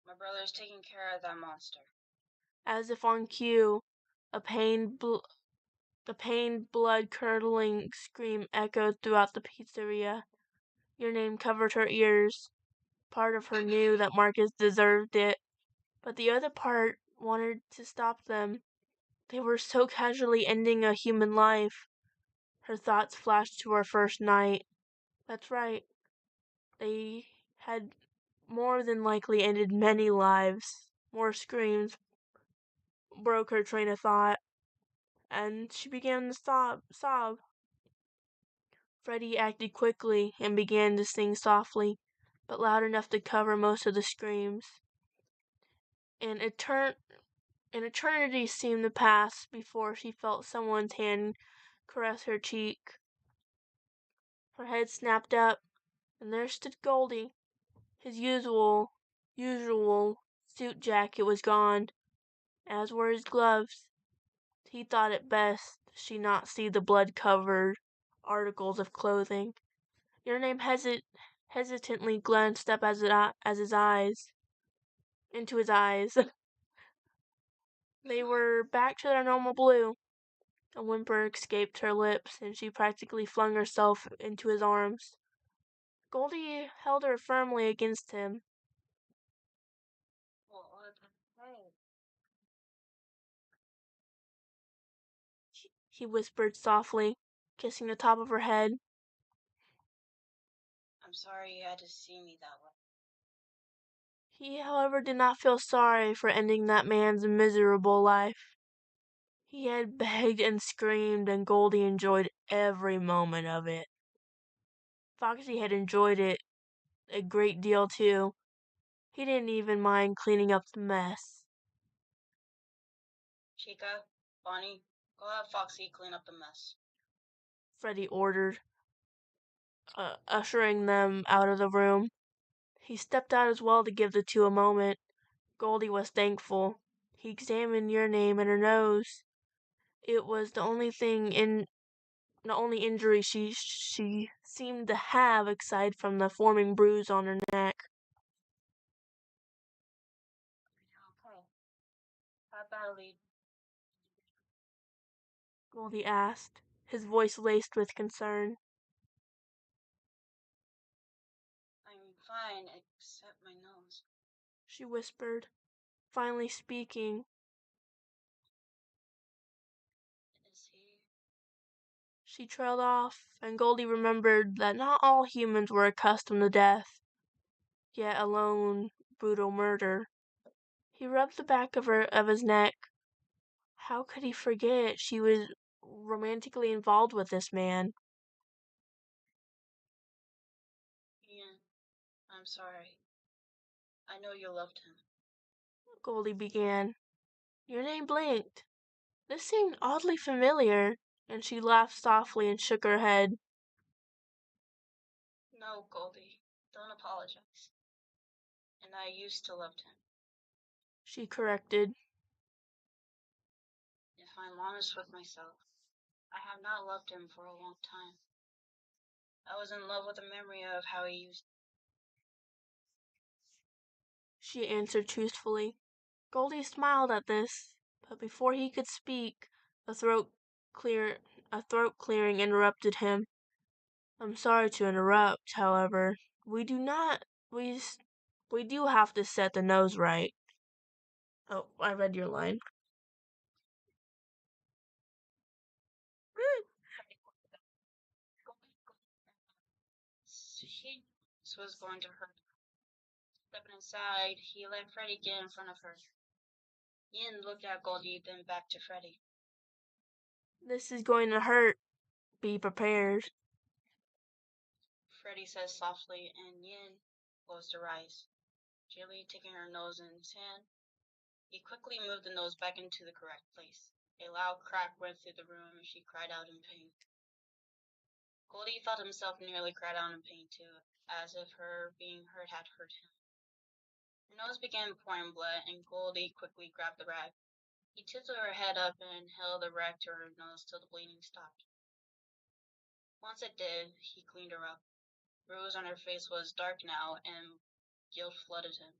My brother's taking care of that monster.
As if on cue, a pained, blood-curdling scream echoed throughout the pizzeria. Your name covered her ears. Part of her knew that Marcus deserved it, but the other part wanted to stop them. They were so casually ending a human life. Her thoughts flashed to her first night. That's right. They had more than likely ended many lives. More screams broke her train of thought, and she began to sob. Freddy acted quickly and began to sing softly, but loud enough to cover most of the screams. An eternity seemed to pass before she felt someone's hand caress her cheek. Her head snapped up, and there stood Goldie. His usual suit jacket was gone, as were his gloves. He thought it best she not see the blood-covered articles of clothing. Your name hesitantly glanced up as his eyes into his eyes. They were back to their normal blue. A whimper escaped her lips, and she practically flung herself into his arms. Goldie held her firmly against him. He whispered softly, kissing the top of her head.
I'm sorry you had to see me that way.
He, however, did not feel sorry for ending that man's miserable life. He had begged and screamed, and Goldie enjoyed every moment of it. Foxy had enjoyed it a great deal, too. He didn't even mind cleaning up the mess.
Chica, Bonnie, go have Foxy clean up the mess,
Freddy ordered, ushering them out of the room. He stepped out as well to give the two a moment. Goldie was thankful. He examined your name and her nose. It was the only injury she seemed to have aside from the forming bruise on her neck.
Okay. How badly?
Goldie asked, his voice laced with concern.
I'm fine, except my nose.
She whispered, finally speaking.
Is he?
She trailed off, and Goldie remembered that not all humans were accustomed to death, yet alone brutal murder. He rubbed the back of his neck. How could he forget she was romantically involved with this man?
Ian, I'm sorry. I know you loved him.
Goldie began. Your name blinked. This seemed oddly familiar, and she laughed softly and shook her head.
No, Goldie, don't apologize. And I used to love him.
She corrected.
If I'm honest with myself, I have not loved him for a long time. I was in love with the memory of how he used.
She answered truthfully. Goldie smiled at this, but before he could speak, a throat clear a throat clearing interrupted him. I'm sorry to interrupt, however. We do not we we do have to set the nose right. Oh, I read your line.
He was going to hurt her. Stepping aside, he let Freddy get in front of her. Ian looked at Goldie, then back to Freddy.
This is going to hurt. Be prepared.
Freddy says softly, and Yin closed her eyes, gently taking her nose in his hand. He quickly moved the nose back into the correct place. A loud crack went through the room, and she cried out in pain. Goldie thought himself nearly cried out in pain too, as if her being hurt had hurt him. Her nose began pouring blood, and Goldie quickly grabbed the rag. He tilted her head up and held the rag to her nose till the bleeding stopped. Once it did, he cleaned her up. The bruise on her face was dark now, and guilt flooded him.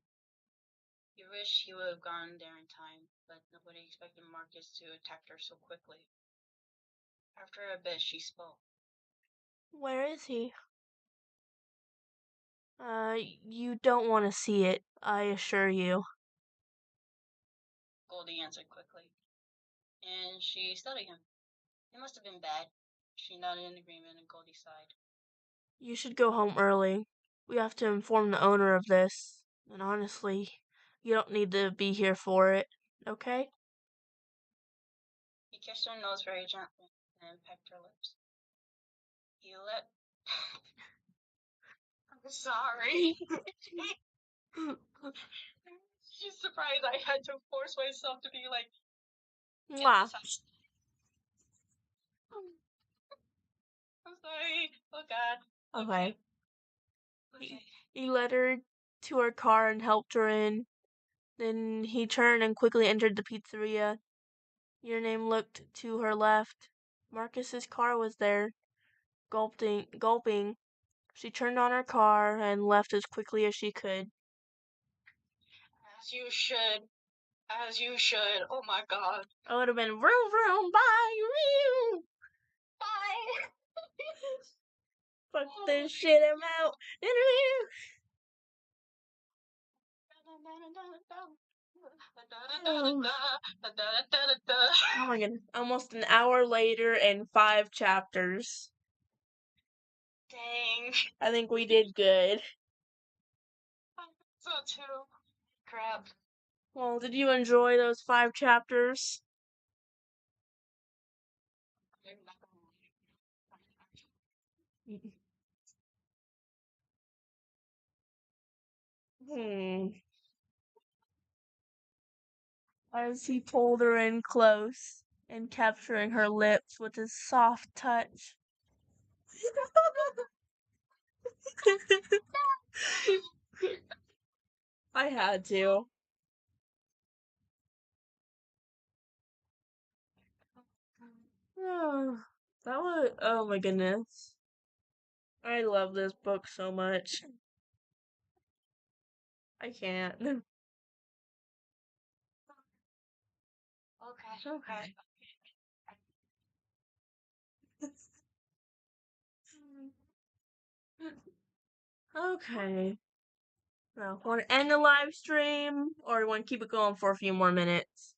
He wished he would have gone there in time, but nobody expected Marcus to attack her so quickly. After a bit, she spoke.
Where is he? You don't want to see it, I assure you.
Goldie answered quickly, and she studied him. It must have been bad. She nodded in agreement, and Goldie sighed.
You should go home early. We have to inform the owner of this. And honestly, you don't need to be here for it, okay?
He kissed her nose very gently and pecked her lips. He let. I'm sorry. She's surprised I had to force myself to be like, get
Mwah.
this out. I'm sorry. Oh God.
Okay.
Okay.
He led her to her car and helped her in. Then he turned and quickly entered the pizzeria. Your Name looked to her left. Marcus's car was there. Gulping, she turned on her car and left as quickly as she could.
As you should. As you should. Oh my god.
I would have been vroom vroom bye you.
Bye.
Fuck this shit, I'm out. Oh my god. Almost an hour later and 5 chapters.
Dang.
I think we did good.
So too. Crap.
Well, did you enjoy those 5 chapters? As he pulled her in close and capturing her lips with his soft touch. I had to. Oh, oh my goodness. I love this book so much. I can't.
Okay.
Okay. Now, want to end the live stream or want to keep it going for a few more minutes?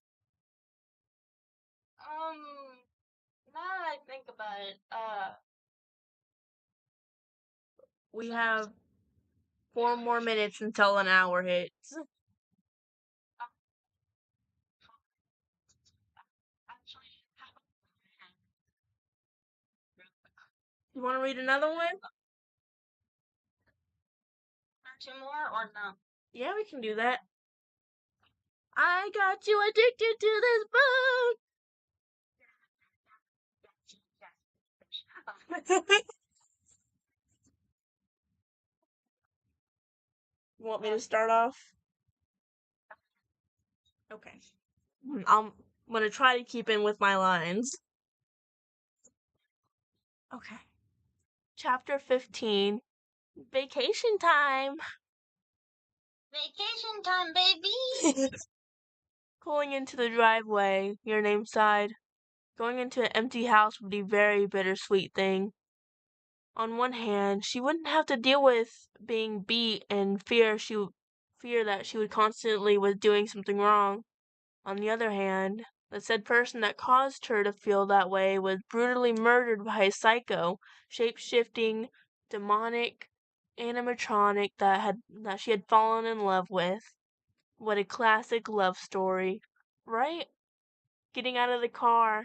Now that I think about it,
we have 4 more minutes until an hour hits. You want to read another one?
2 more or no?
Yeah, we can do that. I got you addicted to this book. You want me to start off? Okay. I'm gonna try to keep in with my lines. Okay. Chapter 15. Vacation time.
Vacation time, baby!
Pulling into the driveway, Your Name sighed. Going into an empty house would be a very bittersweet thing. On one hand, she wouldn't have to deal with being beat and fear that she would constantly was doing something wrong. On the other hand, the said person that caused her to feel that way was brutally murdered by a psycho, shape-shifting, demonic animatronic that she had fallen in love with. What a classic love story, right? Getting out of the car,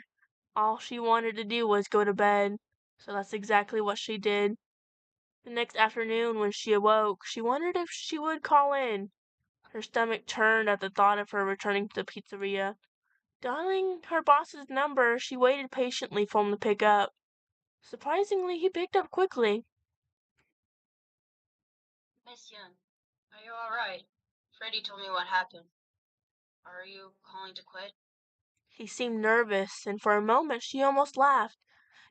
all she wanted to do was go to bed, so that's exactly what she did. The next afternoon, when she awoke, she wondered if she would call in. Her stomach turned at the thought of her returning to the pizzeria. Dialing her boss's number, she waited patiently for him to pick up. Surprisingly, he picked up quickly.
Miss Yun, are you alright? Freddy told me what happened. Are you calling to quit?
He seemed nervous, and for a moment she almost laughed.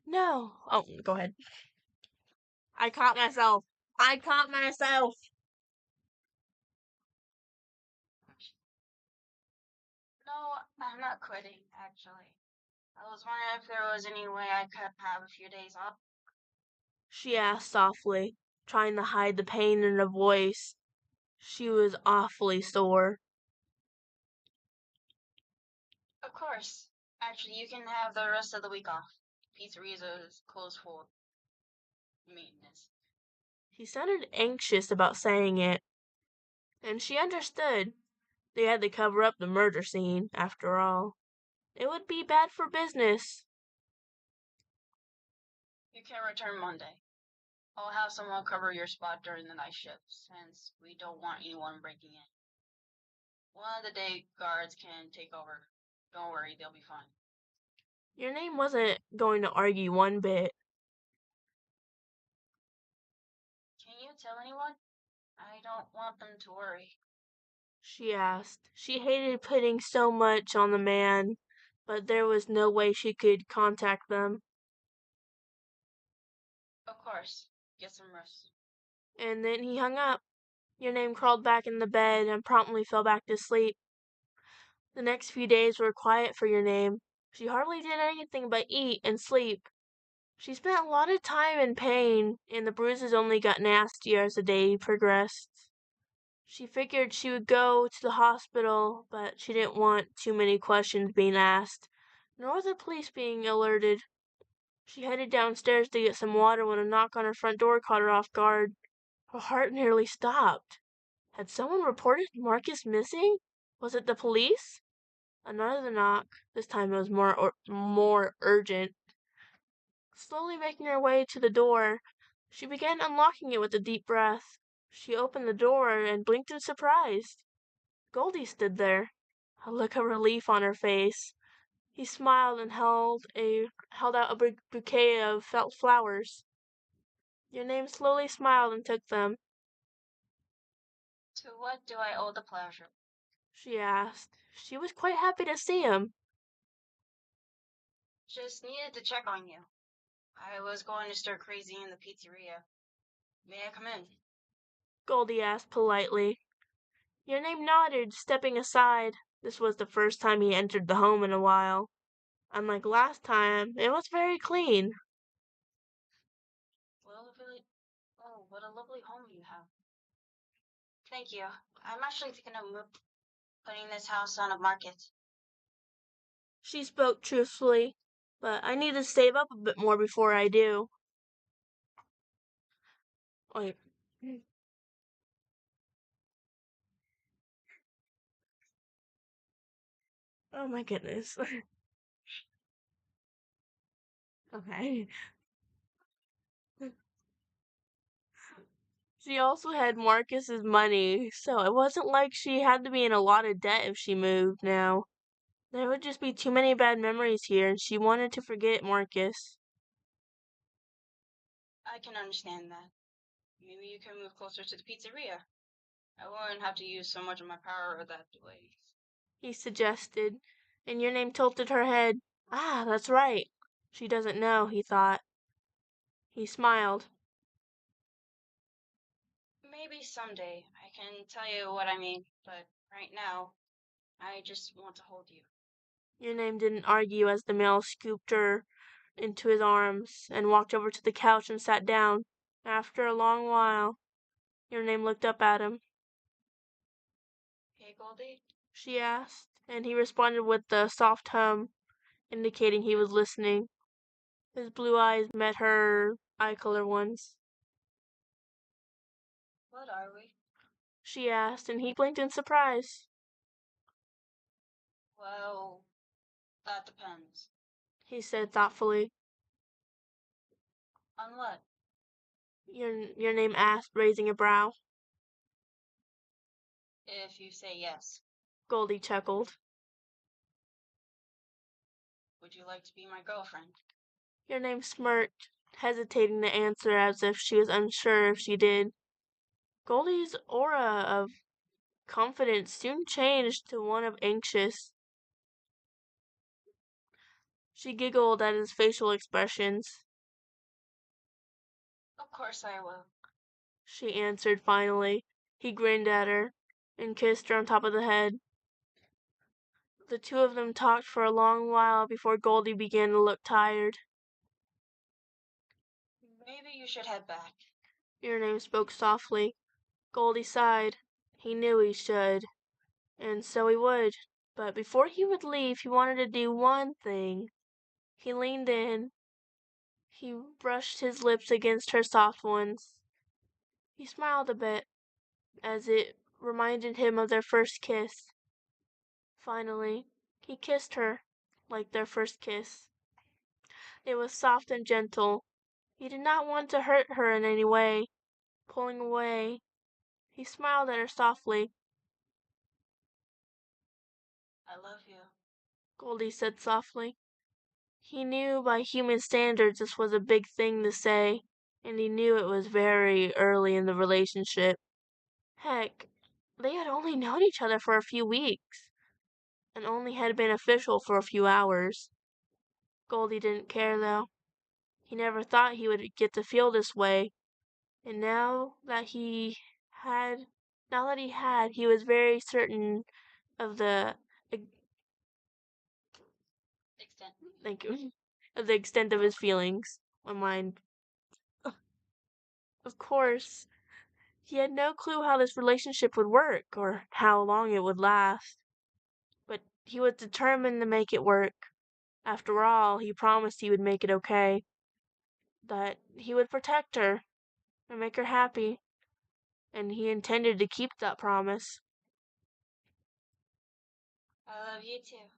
No. Oh, go ahead. I caught myself.
No, I'm not quitting, actually. I was wondering if there was any way I could have a few days off.
She asked softly, trying to hide the pain in her voice. She was awfully sore.
Of course. Actually, you can have the rest of the week off. Pizzeria is closed for maintenance.
He sounded anxious about saying it, and she understood. They had to cover up the murder scene, after all. It would be bad for business.
You can return Monday. I'll have someone cover your spot during the night shift, since we don't want anyone breaking in. One of the day guards can take over. Don't worry, they'll be fine.
Your Name wasn't going to argue one bit.
Can you tell anyone? I don't want them to worry.
She asked. She hated putting so much on the man, but there was no way she could contact them.
Of course. Get some rest.
And then he hung up. Your name crawled back in the bed and promptly fell back to sleep. The next few days were quiet for your name. She hardly did anything but eat and sleep. She spent a lot of time in pain, and the bruises only got nastier as the day progressed. She figured she would go to the hospital, but she didn't want too many questions being asked, nor the police being alerted. She headed downstairs to get some water when a knock on her front door caught her off guard. Her heart nearly stopped. Had someone reported Marcus missing? Was it the police? Another knock. This time it was more urgent. Slowly making her way to the door, she began unlocking it with a deep breath. She opened the door and blinked in surprise. Goldie stood there, a look of relief on her face. He smiled and held out a big bouquet of felt flowers. Your name slowly smiled and took them.
To what do I owe the pleasure?
She asked. She was quite happy to see him.
Just needed to check on you. I was going to stir crazy in the pizzeria. May I come in?
Goldie asked politely. Your name nodded, stepping aside. This was the first time he entered the home in a while. Unlike last time, it was very clean.
Oh, what a lovely home you have. Thank you. I'm actually thinking of putting this house on a market.
She spoke truthfully, but I need to save up a bit more before I do. Wait. Oh my goodness. Okay. She also had Marcus's money, so it wasn't like she had to be in a lot of debt if she moved now. There would just be too many bad memories here, and she wanted to forget Marcus.
I can understand that. Maybe you can move closer to the pizzeria. I wouldn't have to use so much of my power that way.
He suggested, and your name tilted her head. Ah, that's right. She doesn't know, he thought. He smiled.
Maybe someday I can tell you what I mean, but right now, I just want to hold you.
Your name didn't argue as the male scooped her into his arms and walked over to the couch and sat down. After a long while, your name looked up at him.
Hey, Goldie?
She asked, and he responded with a soft hum, indicating he was listening. His blue eyes met her eye-color ones.
What are we?
She asked, and he blinked in surprise.
Well, that depends.
He said thoughtfully.
On what?
Your name asked, raising a brow.
If you say yes.
Goldie chuckled.
Would you like to be my girlfriend?
Your name smirked, hesitating to answer as if she was unsure if she did. Goldie's aura of confidence soon changed to one of anxious. She giggled at his facial expressions.
Of course I will.
She answered finally. He grinned at her and kissed her on top of the head. The two of them talked for a long while before Goldie began to look tired.
Maybe you should head back.
Your name spoke softly. Goldie sighed. He knew he should, and so he would. But before he would leave, he wanted to do one thing. He leaned in. He brushed his lips against her soft ones. He smiled a bit, as it reminded him of their first kiss. Finally, he kissed her, like their first kiss. It was soft and gentle. He did not want to hurt her in any way. Pulling away, he smiled at her softly.
I love you.
Goldie said softly. He knew by human standards this was a big thing to say, and he knew it was very early in the relationship. Heck, they had only known each other for a few weeks. and only had been official for a few hours. Goldie didn't care, though. He never thought he would get to feel this way, and had, he was very certain of the, extent. Thank you, of the extent of his feelings. My mind. Of course, he had no clue how this relationship would work or how long it would last. But he was determined to make it work. After all, he promised he would make it okay. That he would protect her and make her happy. And he intended to keep that promise.
I love you too.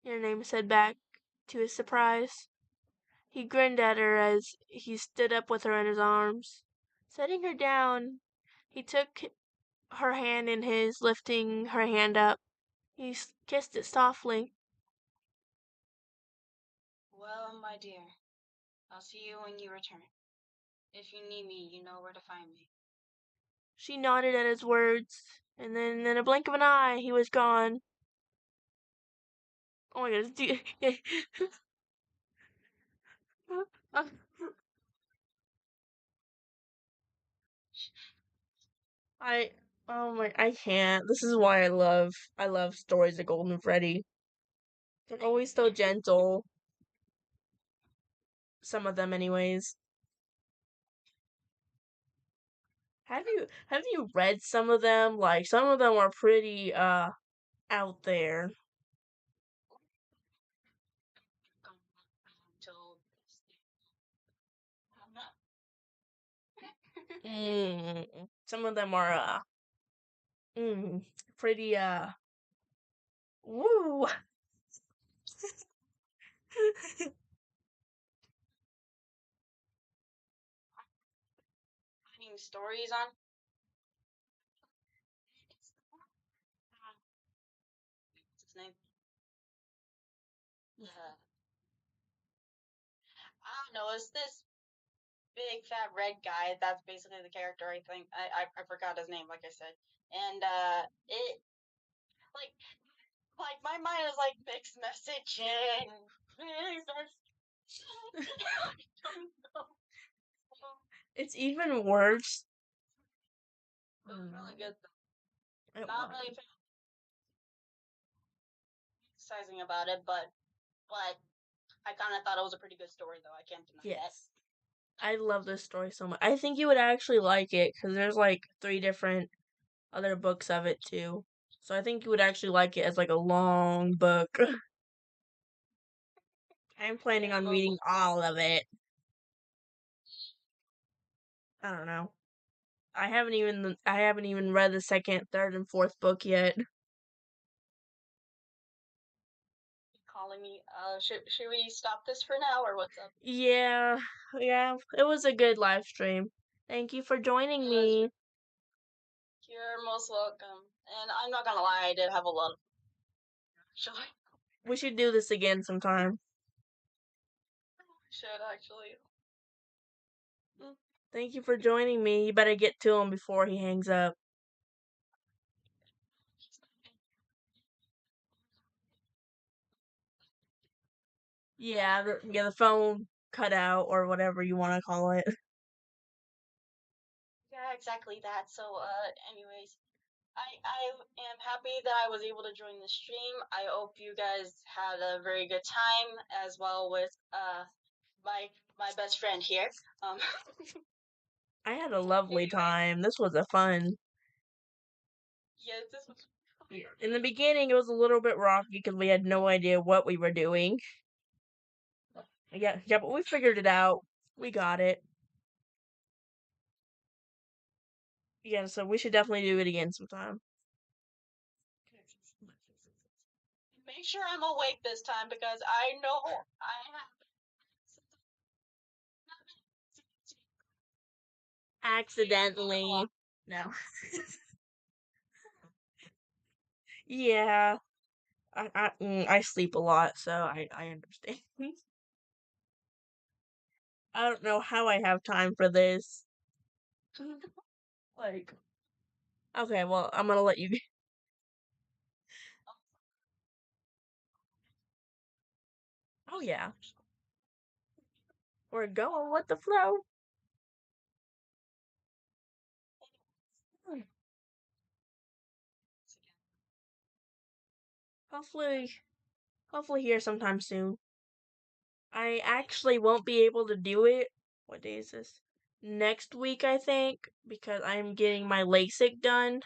Your name said back, to his surprise. He grinned at her as he stood up with her in his arms. Setting her down, he took her hand in his, lifting her hand up. He kissed it softly.
Well, my dear, I'll see you when you return. If you need me, you know where to find me.
She nodded at his words, and then in a blink of an eye, he was gone. Oh my goodness. I I can't. This is why I love stories of Golden Freddy. They're always so gentle. Some of them anyways. Have you read some of them? Like some of them are pretty out there. Some of them are mm, pretty woo.
Stories on? What's his name? I don't know. It's this big fat red guy. That's basically the character. I think I forgot his name, like I said, and it like my mind is like mixed messaging.
It's even worse.
It was really good.
It
Not
was.
really fantasizing about it, but I kind of thought it was a pretty good story, though. I can't deny that.
Yes. I love this story so much. I think you would actually like it because there's like 3 different other books of it too. So I think you would actually like it as like a long book. I'm planning on reading all of it. I don't know. I haven't even read the second, third, and fourth book yet.
Calling me. Should we stop this for now, or what's up?
Yeah, yeah. It was a good live stream. Thank you for joining me.
You're most welcome. And I'm not gonna lie, I did have a lot of. Should I?
We should do this again sometime.
Should actually.
Thank you for joining me. You better get to him before he hangs up. Yeah, the phone cut out or whatever you want to call it.
Yeah, exactly that. So, anyways, I am happy that I was able to join the stream. I hope you guys had a very good time as well with my best friend here.
I had a lovely time. This was a fun.
Yes, this was.
In the beginning, it was a little bit rocky because we had no idea what we were doing. Yeah, but we figured it out. We got it. Yeah, so we should definitely do it again sometime.
Make sure I'm awake this time because I know I have.
Accidentally. No. Yeah. I sleep a lot, so I understand. I don't know how I have time for this. Like, okay, well, I'm gonna let you. yeah. We're going with the flow. Hopefully, hopefully here sometime soon. I actually won't be able to do it. What day is this? Next week, I think, because I'm getting my LASIK done.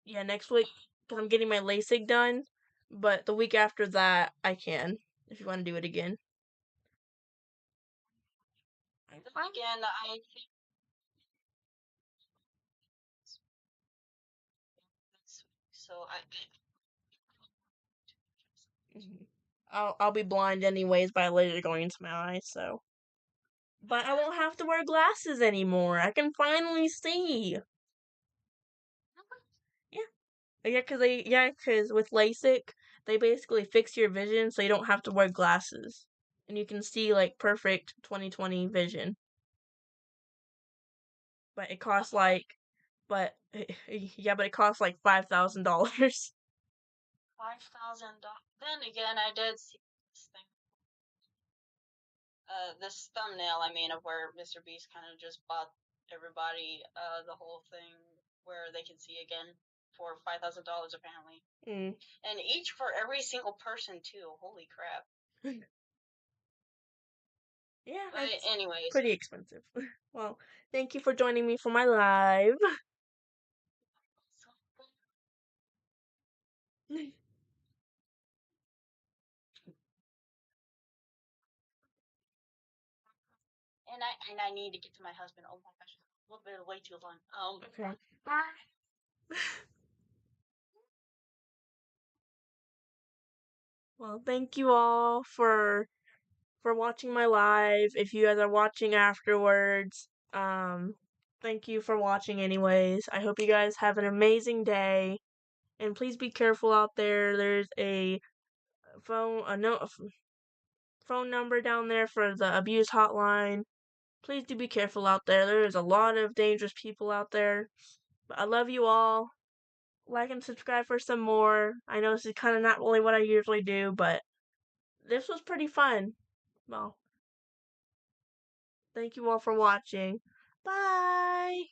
Yeah, next week, because I'm getting my LASIK done. But the week after that, I can, if you want to do it again.
Again, I think so.
Mhm. I'll be blind anyways by laser going into my eyes, so. But I won't have to wear glasses anymore. I can finally see. Yeah. Cause with LASIK, they basically fix your vision so you don't have to wear glasses. And you can see like perfect 20/20 vision. But it costs like but yeah, but it costs like $5,000.
$5,000. Then again, I did see this thing. This thumbnail, I mean, of where Mr. Beast kind of just bought everybody the whole thing where they can see again for $5,000 apparently,
Mm.
and each for every single person too. Holy crap!
Yeah,
But
it's
anyways,
pretty expensive. Well, thank you for joining me for my live.
and I need to get to my husband. Oh my gosh, a little bit way too long.
Okay. Bye. Well, thank you all for watching my live. If you guys are watching afterwards, thank you for watching anyways. I hope you guys have an amazing day. And please be careful out there. There's a phone number down there for the abuse hotline. Please do be careful out there. There is a lot of dangerous people out there. But I love you all. Like and subscribe for some more. I know this is kind of not really what I usually do, but this was pretty fun. Well, thank you all for watching. Bye!